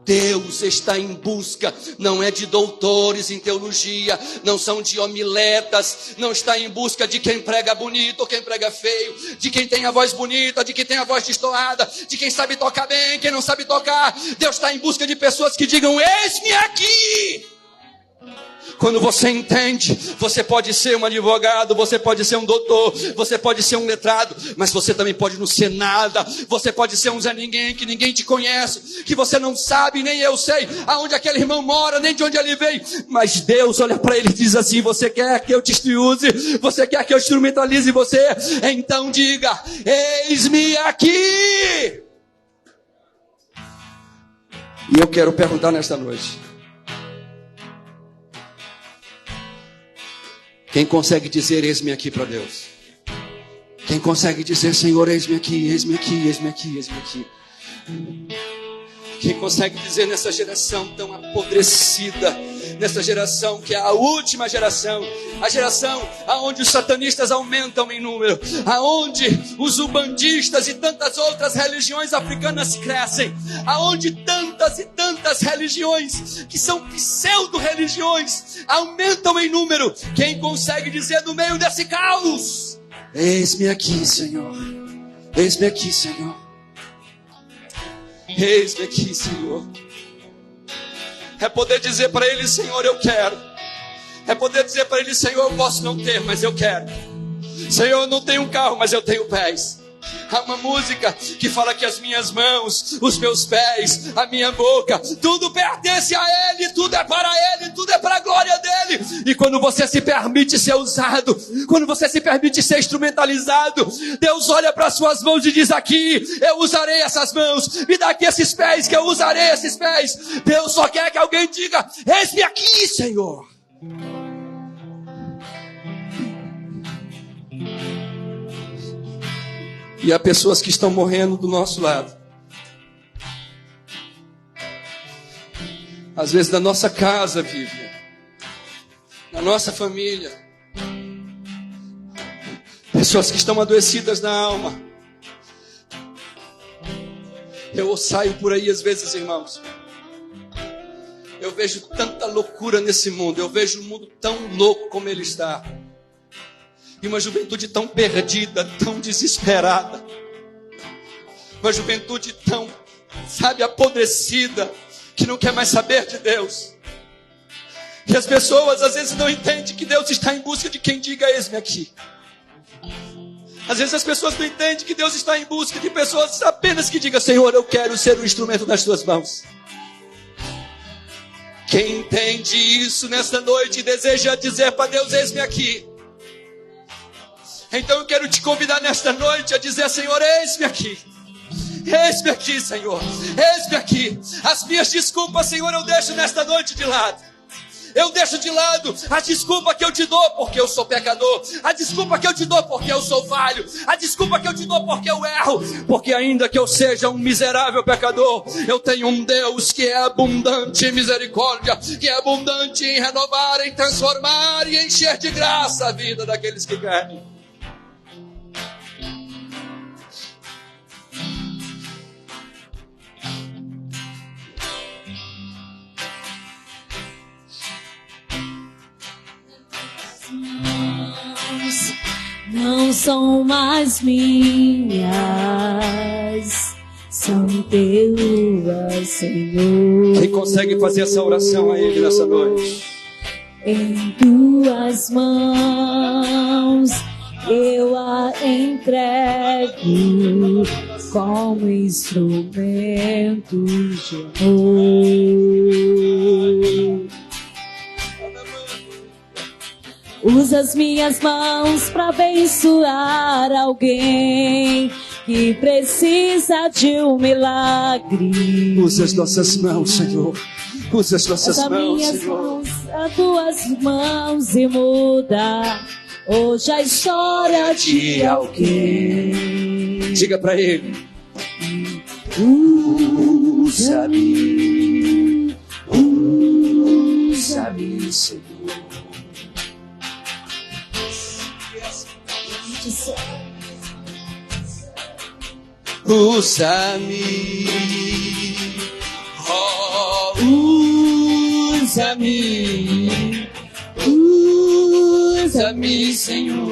Deus está em busca, não é de doutores em teologia, não são de homiletas, não está em busca de quem prega bonito ou quem prega feio, de quem tem a voz bonita, de quem tem a voz destoada, de quem sabe tocar bem, quem não sabe tocar. Deus está em busca de pessoas que digam: eis-me aqui. Quando você entende, você pode ser um advogado, você pode ser um doutor, você pode ser um letrado, mas você também pode não ser nada. Você pode ser um Zé Ninguém, que ninguém te conhece, que você não sabe, nem eu sei aonde aquele irmão mora, nem de onde ele veio. Mas Deus olha para ele e diz assim: você quer que eu te use? Você quer que eu instrumentalize você? Então diga: eis-me aqui. E eu quero perguntar nesta noite: quem consegue dizer eis-me aqui para Deus? Quem consegue dizer: Senhor, eis-me aqui, eis-me aqui, eis-me aqui, eis-me aqui? Quem consegue dizer nessa geração tão apodrecida, nessa geração que é a última geração, a geração aonde os satanistas aumentam em número, aonde os umbandistas e tantas outras religiões africanas crescem, aonde tantas e tantas religiões que são pseudo-religiões aumentam em número? Quem consegue dizer no meio desse caos: eis-me aqui, Senhor, eis-me aqui, Senhor, eis-me aqui, Senhor? É poder dizer para ele: Senhor, eu quero. É poder dizer para ele: Senhor, eu posso não ter, mas eu quero. Senhor, eu não tenho um carro, mas eu tenho pés. Há uma música que fala que as minhas mãos, os meus pés, a minha boca, tudo pertence a Ele, tudo é para Ele, tudo é para a glória dEle. E quando você se permite ser usado, quando você se permite ser instrumentalizado, Deus olha para as suas mãos e diz: aqui eu usarei essas mãos, me dá aqui esses pés que eu usarei esses pés. Deus só quer que alguém diga: eis-me aqui, Senhor. E há pessoas que estão morrendo do nosso lado. Às vezes na nossa casa, Vivian, na nossa família. Pessoas que estão adoecidas na alma. Eu saio por aí às vezes, irmãos. Eu vejo tanta loucura nesse mundo. Eu vejo o mundo tão louco como ele está. E uma juventude tão perdida, tão desesperada. Uma juventude tão, apodrecida, que não quer mais saber de Deus. E as pessoas às vezes não entendem que Deus está em busca de quem diga: eis-me aqui. Às vezes as pessoas não entendem que Deus está em busca de pessoas apenas que digam: Senhor, eu quero ser um instrumento das tuas mãos. Quem entende isso nesta noite e deseja dizer para Deus: eis-me aqui. Então eu quero te convidar nesta noite a dizer: Senhor, eis-me aqui. Eis-me aqui, Senhor. Eis-me aqui. As minhas desculpas, Senhor, eu deixo nesta noite de lado. Eu deixo de lado a desculpa que eu te dou porque eu sou pecador. A desculpa que eu te dou porque eu sou falho. A desculpa que eu te dou porque eu erro. Porque ainda que eu seja um miserável pecador, eu tenho um Deus que é abundante em misericórdia, que é abundante em renovar, em transformar e encher de graça a vida daqueles que querem. Não são mais minhas, são teus, Senhor. Quem consegue fazer essa oração a Ele nessa noite? Em tuas mãos eu a entrego como instrumento de amor. Usa as minhas mãos para abençoar alguém que precisa de um milagre. Usa as nossas mãos, Senhor. Usa as nossas mãos, Senhor. Mãos, as tuas mãos e muda hoje a história de alguém. Diga para Ele: usa-me, usa-me, Senhor. Usa-me, oh, usa-me, usa-me, Senhor.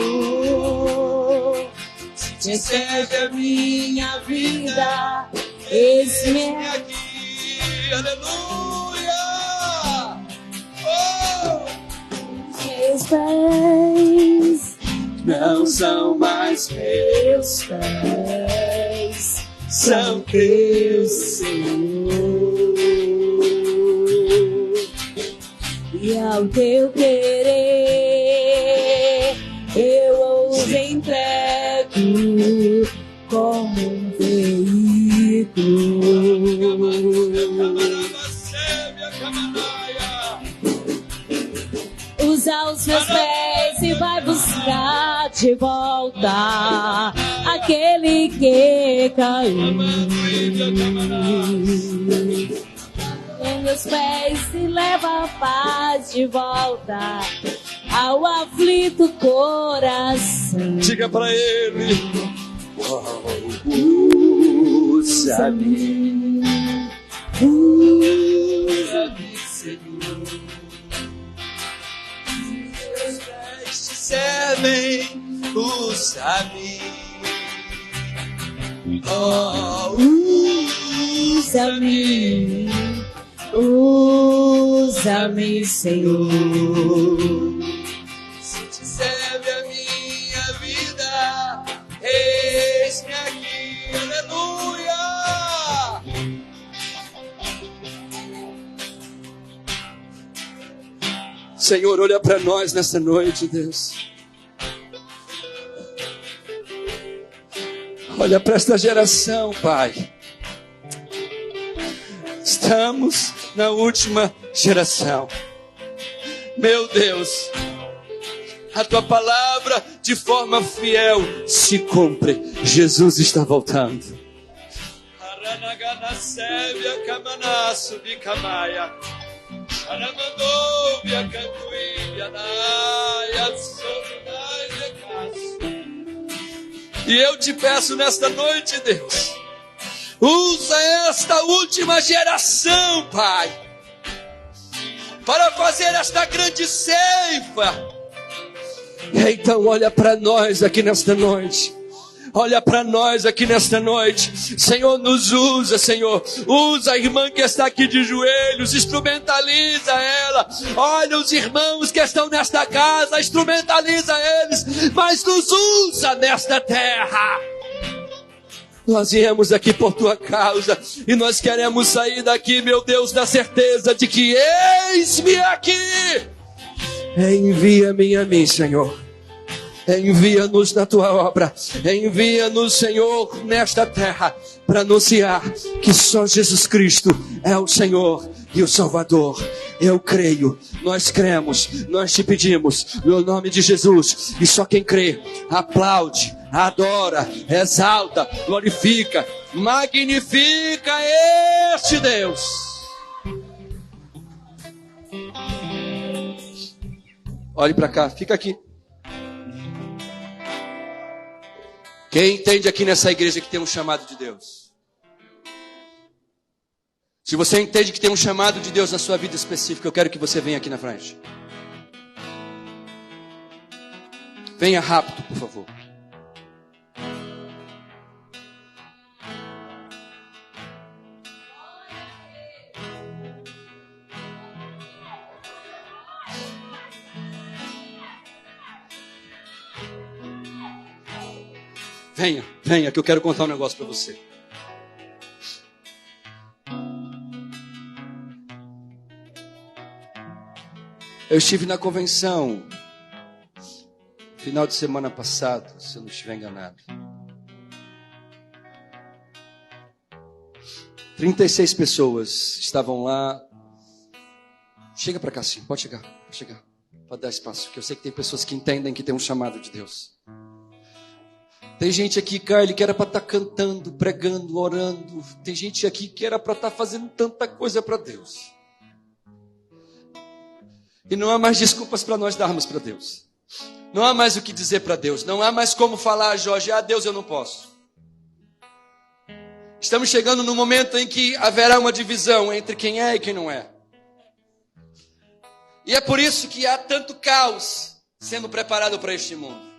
Se te serve a minha vida, eis-me aqui, aleluia. Oh! Meus pés não são mais meus pés, são teus, Senhor. E ao teu querer eu os entrego como um veículo. Usa os meus pés e vai buscar de volta aquele que caiu. Com meus pés e leva a paz de volta ao aflito coração. Diga para Ele: usa-me, usa-me, Senhor. Meus pés te servem, usa-me, oh, usa-me, usa-me, Senhor. Se te serve a minha vida, eis-me aqui, aleluia. Senhor, olha para nós nessa noite, Deus. Olha para esta geração, Pai. Estamos na última geração. Meu Deus, a Tua palavra de forma fiel se cumpre. Jesus está voltando. E eu te peço nesta noite, Deus, usa esta última geração, Pai, para fazer esta grande ceifa. Então olha para nós aqui nesta noite. olha para nós aqui nesta noite. Senhor, nos usa, Senhor. Usa a irmã que está aqui de joelhos, instrumentaliza ela. Olha os irmãos que estão nesta casa, instrumentaliza eles, mas nos usa nesta terra. Nós viemos aqui por tua causa e nós queremos sair daqui, meu Deus, na certeza de que eis-me aqui. Envia-me a mim, Senhor. Envia-nos na tua obra. Envia-nos, Senhor, nesta terra para anunciar que só Jesus Cristo é o Senhor e o Salvador. Eu creio, nós cremos, nós te pedimos no nome de Jesus. E só quem crê, aplaude, adora, exalta, glorifica, magnifica este Deus. Olhe para cá, fica aqui. Quem entende aqui nessa igreja que tem um chamado de Deus? Se você entende que tem um chamado de Deus na sua vida específica, eu quero que você venha aqui na frente. Venha rápido, por favor. Venha, que eu quero contar um negócio para você. Eu estive na convenção final de semana passado, se eu não estiver enganado. 36 pessoas estavam lá. Chega para cá, sim, pode chegar. Pode dar espaço, porque eu sei que tem pessoas que entendem que tem um chamado de Deus. Tem gente aqui, Carly, que era para estar cantando, pregando, orando. Tem gente aqui que era para estar fazendo tanta coisa para Deus. E não há mais desculpas para nós darmos para Deus. Não há mais o que dizer para Deus. Não há mais como falar, Jorge, Deus, eu não posso. Estamos chegando no momento em que haverá uma divisão entre quem é e quem não é. E é por isso que há tanto caos sendo preparado para este mundo.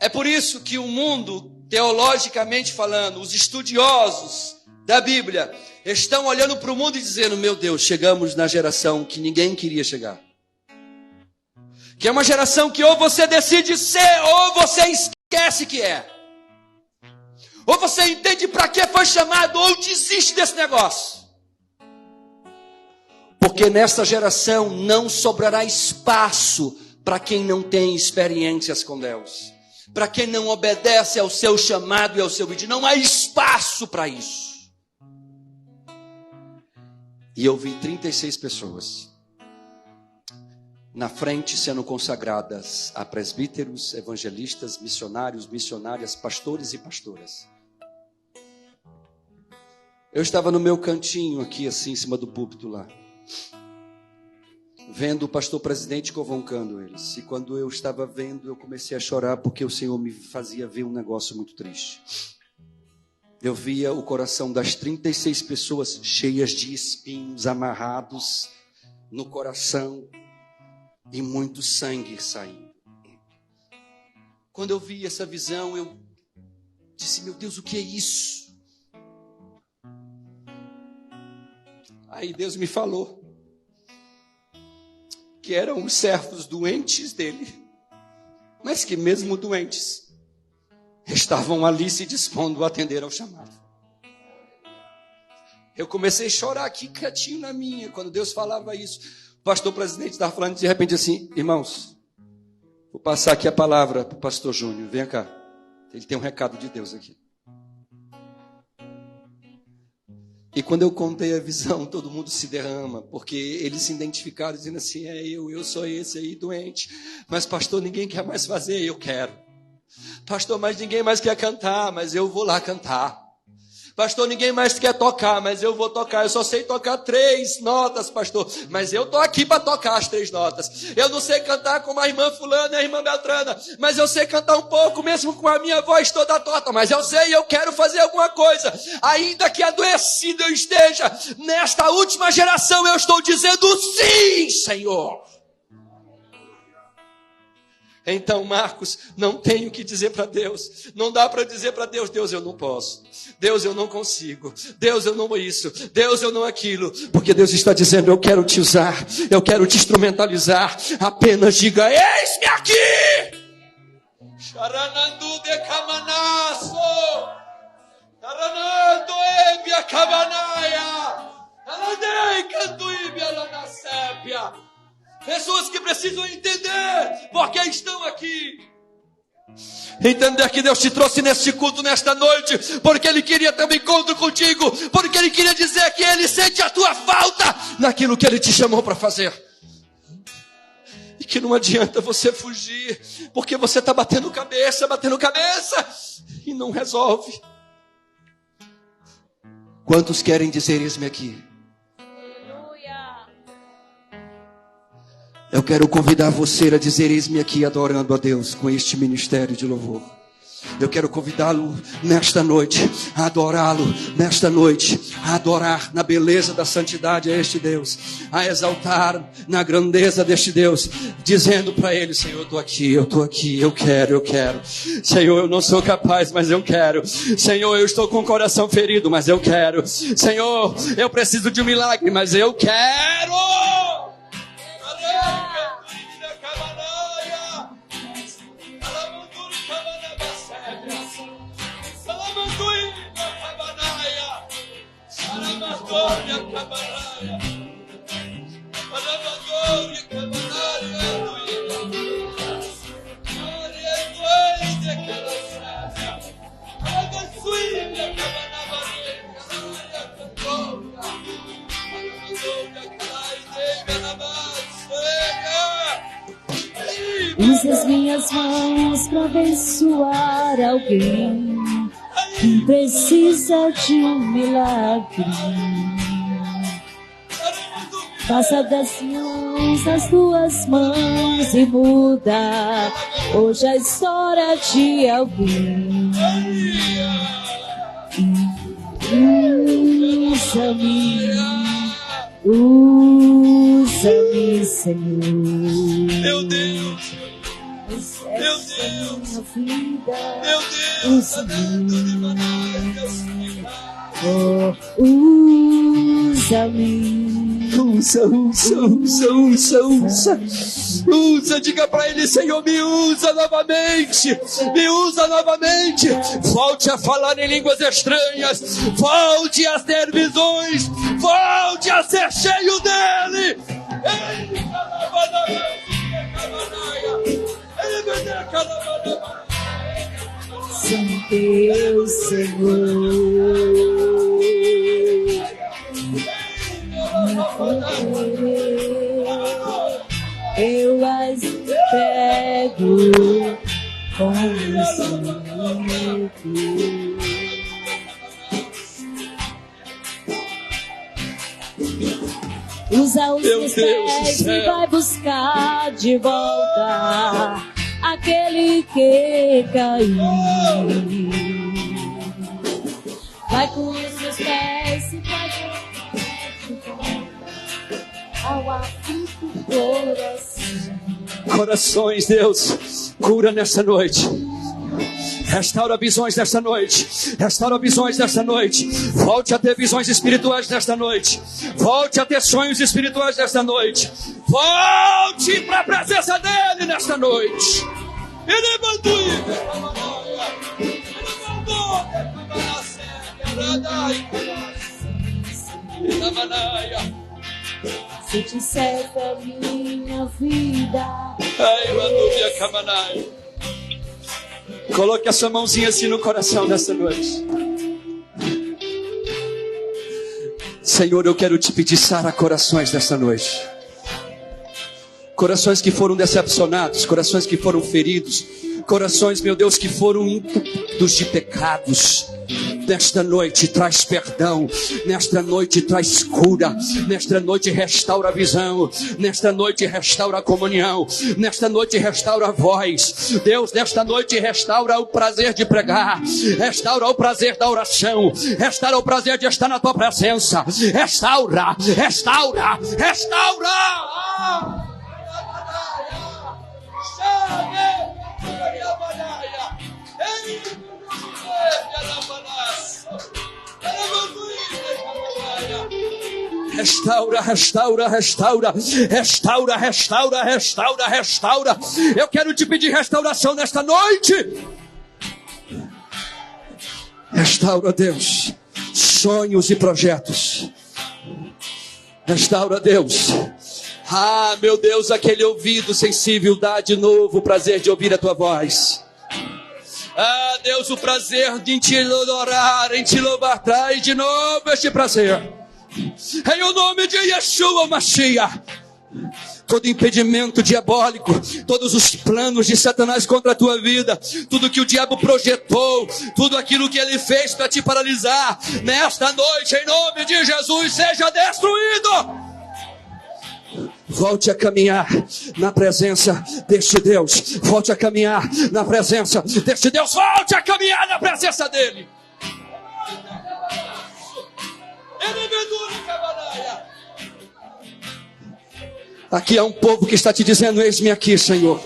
É por isso que o mundo, teologicamente falando, os estudiosos da Bíblia, estão olhando para o mundo e dizendo, meu Deus, chegamos na geração que ninguém queria chegar. Que é uma geração que ou você decide ser, ou você esquece que é. Ou você entende para que foi chamado, ou desiste desse negócio. Porque nesta geração não sobrará espaço para quem não tem experiências com Deus. Para quem não obedece ao seu chamado e ao seu vídeo. Não há espaço para isso. E eu vi 36 pessoas na frente sendo consagradas a presbíteros, evangelistas, missionários, missionárias, pastores e pastoras. Eu estava no meu cantinho aqui, assim, em cima do púlpito lá, vendo o pastor presidente convocando eles. E quando eu estava vendo, eu comecei a chorar, porque o Senhor me fazia ver um negócio muito triste. Eu via o coração das 36 pessoas cheias de espinhos amarrados no coração e muito sangue saindo. Quando eu vi essa visão, eu disse, meu Deus, o que é isso? Aí Deus me falou que eram os servos doentes dele, mas que mesmo doentes, estavam ali se dispondo a atender ao chamado. Eu comecei a chorar aqui quietinho na minha, quando Deus falava isso. O pastor presidente estava falando de repente assim, irmãos, vou passar aqui a palavra para o pastor Júnior, vem cá, ele tem um recado de Deus aqui. E quando eu contei a visão, todo mundo se derrama, porque eles se identificaram dizendo assim, eu sou esse aí doente, mas pastor, ninguém quer mais fazer, eu quero. Pastor, mas ninguém mais quer cantar, mas eu vou lá cantar. Pastor, ninguém mais quer tocar, mas eu vou tocar. Eu só sei tocar 3 notas, pastor, mas eu estou aqui para tocar as 3 notas. Eu não sei cantar como a irmã fulana e a irmã Beltrana, mas eu sei cantar um pouco, mesmo com a minha voz toda torta, mas eu sei, eu quero fazer alguma coisa. Ainda que adoecido eu esteja, nesta última geração eu estou dizendo sim, Senhor. Então, Marcos, não tenho o que dizer para Deus. Não dá para dizer para Deus: Deus, eu não posso. Deus, eu não consigo. Deus, eu não isso. Deus, eu não aquilo. Porque Deus está dizendo: eu quero te usar. Eu quero te instrumentalizar. Apenas diga: eis-me aqui. Charanandu de camanaço. Charanando evia cabanaia. Charanei canduíbia lanacépia. Pessoas que precisam entender porque estão aqui. Entender que Deus te trouxe neste culto, nesta noite, porque Ele queria ter um encontro contigo, porque Ele queria dizer que Ele sente a tua falta naquilo que Ele te chamou para fazer. E que não adianta você fugir, porque você está batendo cabeça, e não resolve. Quantos querem dizer: eis-me aqui? Eu quero convidar você a dizer: eis-me aqui, adorando a Deus com este ministério de louvor. Eu quero convidá-lo nesta noite, a adorá-lo nesta noite, a adorar na beleza da santidade a este Deus, a exaltar na grandeza deste Deus, dizendo para Ele: Senhor, eu estou aqui, eu quero. Senhor, eu não sou capaz, mas eu quero. Senhor, eu estou com o coração ferido, mas eu quero. Senhor, eu preciso de um milagre, mas eu quero. Usa as minhas mãos para abençoar alguém que precisa de um milagre. Faça das mãos as tuas mãos e muda hoje a história de alguém. Usa-me, Senhor. Meu Deus. Meu Deus, usa, diga para Ele: Senhor, me usa novamente, volte a falar em línguas estranhas, volte a ter visões, volte a ser cheio dEle. São teu, Senhor. Eu as entrego com usa os teus pés e vai buscar de volta aquele que caiu. Vai com os seus pés e vai de volta ao aflito coração. Corações, Deus, cura nessa noite. Restaura visões nesta noite. Volte a ter visões espirituais nesta noite. Volte a ter sonhos espirituais nesta noite. Volte para a presença dEle nesta noite. Ele mandou. Se te serve a minha vida. Ai, Manubia Kamanai. Coloque a sua mãozinha assim no coração nessa noite. Senhor, eu quero te pedir: sara corações nessa noite. Corações que foram decepcionados, corações que foram feridos, corações, meu Deus, que foram entupidos de pecados. Nesta noite traz perdão, nesta noite traz cura, nesta noite restaura a visão, nesta noite restaura a comunhão, nesta noite restaura a voz. Deus, nesta noite restaura o prazer de pregar, restaura o prazer da oração, restaura o prazer de estar na tua presença. Restaura. Restaura, restaura, restaura. Restaura, restaura, restaura, restaura. Eu quero te pedir restauração nesta noite. Restaura, Deus, sonhos e projetos. Restaura, Deus. Ah, meu Deus, aquele ouvido sensível dá de novo o prazer de ouvir a tua voz. Ah, Deus, o prazer de te adorar, em te louvar, traz de novo este prazer. Em o nome de Yeshua Mashiach. Todo impedimento diabólico, todos os planos de Satanás contra a tua vida, tudo que o diabo projetou, tudo aquilo que ele fez para te paralisar, nesta noite, em nome de Jesus, seja destruído. Volte a caminhar na presença deste Deus. Volte a caminhar na presença deste Deus. Volte a caminhar na presença dele. Aqui é um povo que está te dizendo: eis-me aqui, Senhor.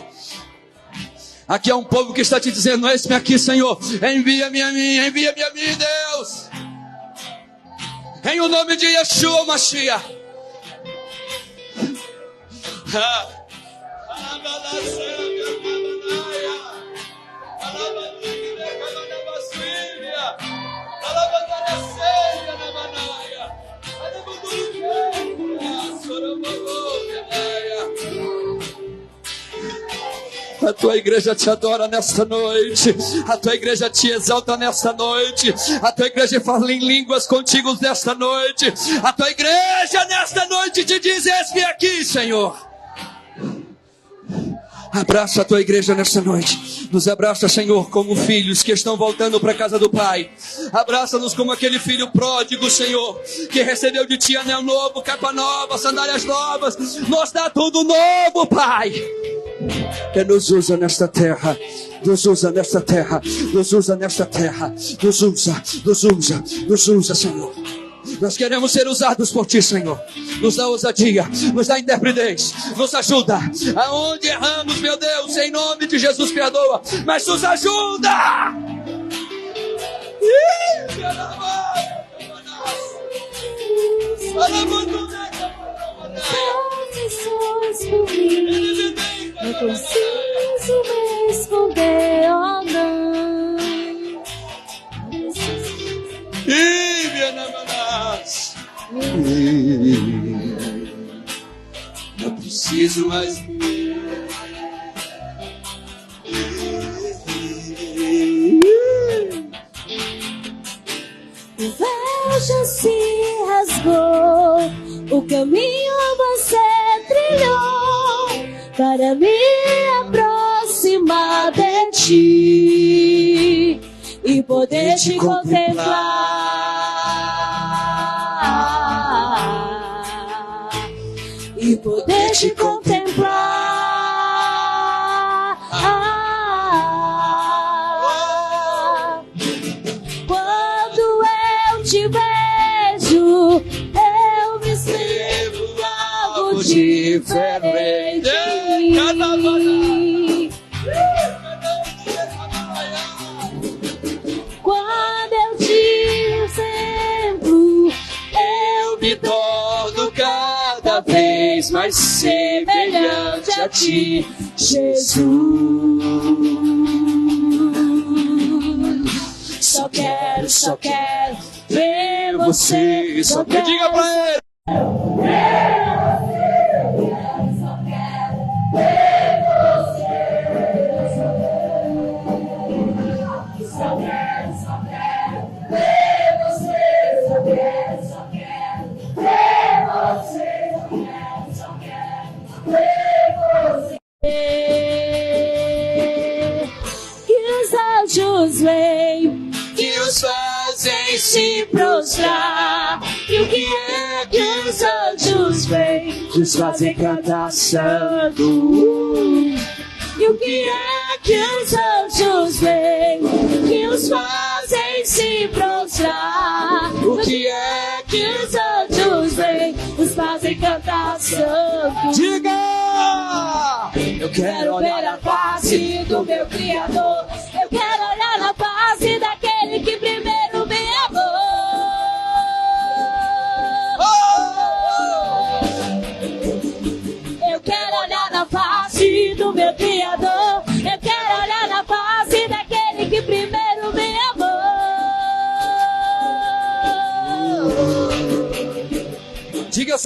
Aqui é um povo que está te dizendo: eis-me aqui, Senhor. Envia-me a mim, envia-me a mim, Deus. Em o nome de Yeshua Mashiach. A tua igreja te adora nesta noite. A tua igreja te exalta nesta noite. A tua igreja fala em línguas contigo nesta noite. A tua igreja nesta noite te diz: eis-me aqui, Senhor. Abraça a tua igreja nesta noite. Nos abraça, Senhor, como filhos que estão voltando para a casa do Pai. Abraça-nos como aquele filho pródigo, Senhor, que recebeu de ti anel novo, capa nova, sandálias novas. Nos dá tudo novo, Pai. Que nos usa nesta terra. Nos usa nesta terra. Nos usa nesta terra. Nos usa, nos usa, nos usa, Senhor. Nós queremos ser usados por ti, Senhor. Nos dá ousadia, nos dá intrepidez, nos ajuda. Aonde erramos, meu Deus, em nome de Jesus, perdoa, mas nos ajuda. Não preciso me esconder, oh não. Não preciso mais. O véu já se rasgou, o caminho você trilhou para me aproximar de ti e poder te contemplar. E poder te contemplar. Quando eu te vejo, eu me sinto algo diferente. Quando eu te contemplo, eu me torno cada vez mais semelhante a ti, Jesus. Só quero ver você. Só quero. Diga pra ele. Que os anjos vêm, que os fazem se prostrar. E o que é que os anjos vêm, Nos fazem cantar santo. E o que é que os anjos vêm, que os fazem se prostrar. O que é Que os anjos vêm, os fazem cantar santo. Diga! Eu Quero ver a face do meu Criador. Eu quero olhar na face daquele que primeiro me amou.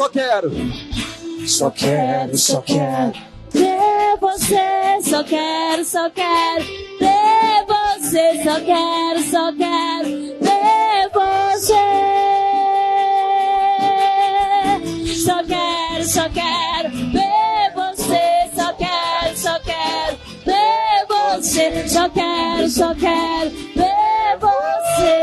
só quero ter você, só quero ter você, só quero ter você. Só quero ver você, só quero ver você, só quero ver você.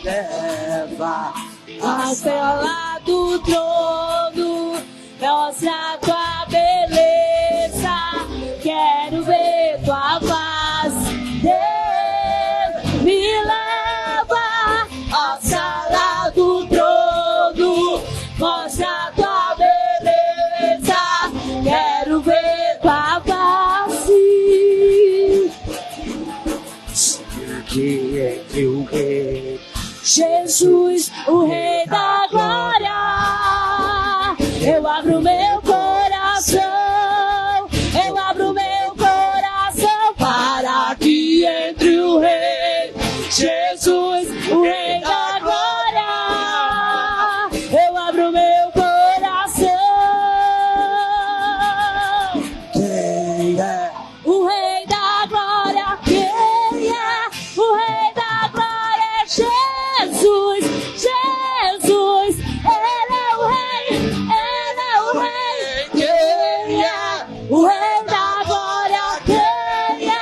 Leva até lá do trono, mostra a tua beleza, quero ver tua face, Deus, me leva ao sala do trono, mostra a tua beleza, quero ver tua face. Que entre o rei Jesus, o Rei da Glória, eu abro meu coração, para que entre o Rei, Jesus, o Rei da Glória, eu abro meu coração. quem é O Rei da Glória, quem é? O Rei da Glória é Jesus, Ele é o Rei, quem é? O Rei da Glória, quem é?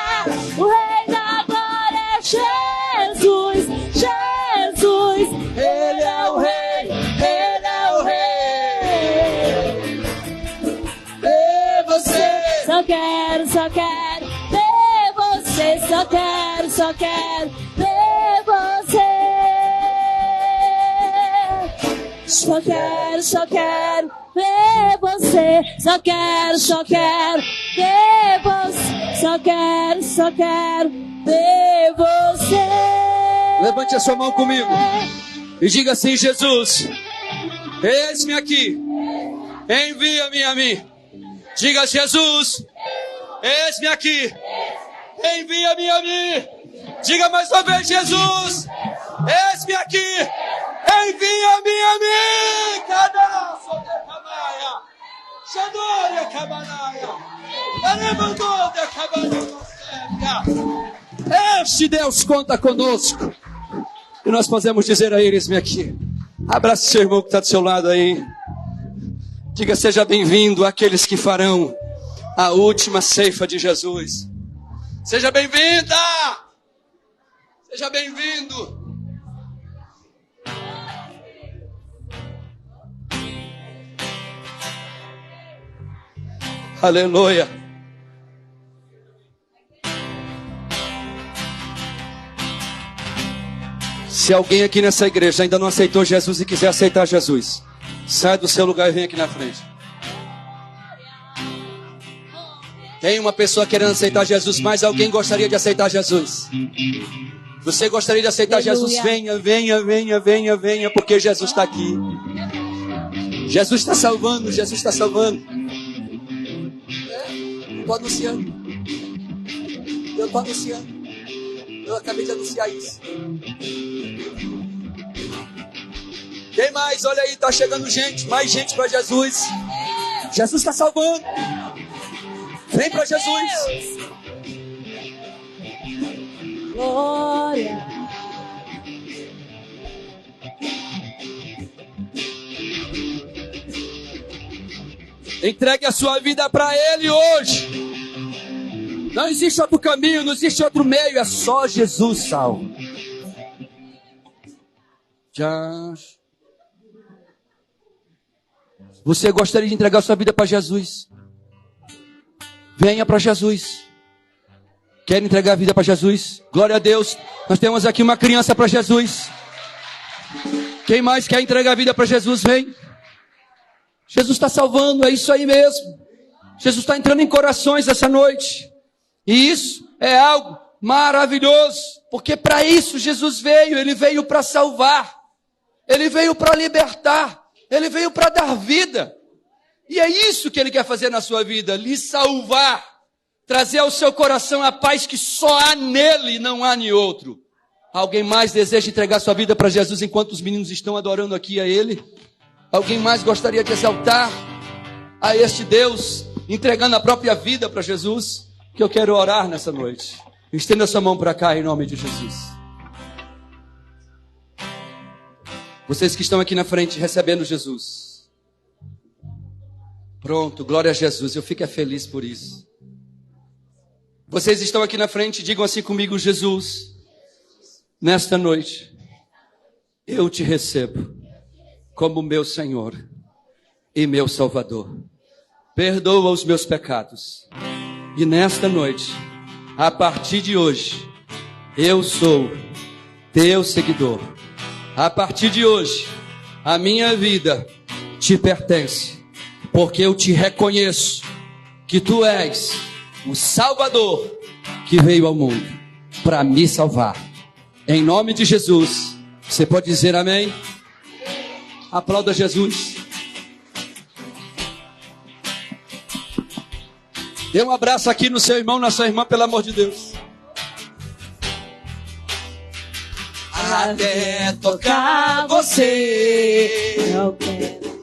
O Rei da Glória é Jesus, Ele é o Rei, ver você? Só quero ver você, só quero ver você. Só quero ver você, só quero ver você, só quero ver você. Levante a sua mão comigo e diga assim: Jesus, eis-me aqui, envia-me a mim. Diga: Jesus, eis-me aqui, envia-me a mim. Diga mais uma vez: Jesus, eis-me aqui, envia-me a mim. Cada sotecabaia, Xadoria cabanaia, Aremandoda cabanaia. Este Deus conta conosco. E nós podemos dizer a ele: eis-me aqui. Abraça seu irmão que está do seu lado aí. Diga: seja bem-vindo àqueles que farão a última ceifa de Jesus. Seja bem-vinda! Seja bem-vindo! Aleluia! Se alguém aqui nessa igreja ainda não aceitou Jesus e quiser aceitar Jesus, sai do seu lugar e vem aqui na frente. Tem uma pessoa querendo aceitar Jesus, mas alguém gostaria de aceitar Jesus? Você gostaria de aceitar Jesus? Venha, porque Jesus está aqui. Jesus está salvando, Jesus está salvando. Estou anunciando. Eu estou anunciando. Eu acabei de anunciar isso. Quem mais? Olha aí, está chegando gente, mais gente para Jesus. Jesus está salvando. Vem para Jesus. Glória. Entregue a sua vida para Ele hoje. Não existe outro caminho, não existe outro meio, é só Jesus salva. Já. Você gostaria de entregar a sua vida para Jesus? Venha para Jesus. Quer entregar a vida para Jesus? Glória a Deus. Nós temos aqui uma criança para Jesus. Quem mais quer entregar a vida para Jesus? Vem. Jesus está salvando, é isso aí mesmo. Jesus está entrando em corações essa noite. E isso é algo maravilhoso. Porque para isso Jesus veio. Ele veio para salvar. Ele veio para libertar. Ele veio para dar vida. E é isso que Ele quer fazer na sua vida. Lhe salvar. Trazer ao seu coração a paz que só há nele e não há em outro. Alguém mais deseja entregar sua vida para Jesus enquanto os meninos estão adorando aqui a Ele? Alguém mais gostaria de exaltar a este Deus, entregando a própria vida para Jesus? Que eu quero orar nessa noite. Estenda sua mão para cá em nome de Jesus. Vocês que estão aqui na frente recebendo Jesus. Pronto, glória a Jesus, eu fico feliz por isso. Vocês estão aqui na frente, digam assim comigo: Jesus, nesta noite, eu te recebo como meu Senhor e meu Salvador. Perdoa os meus pecados. E nesta noite, a partir de hoje, eu sou teu seguidor. A partir de hoje, a minha vida te pertence, porque eu te reconheço que tu és o Salvador que veio ao mundo para me salvar. Em nome de Jesus, você pode dizer amém? Aplauda Jesus. Dê um abraço aqui no seu irmão, na sua irmã, pelo amor de Deus. Até tocar você, eu quero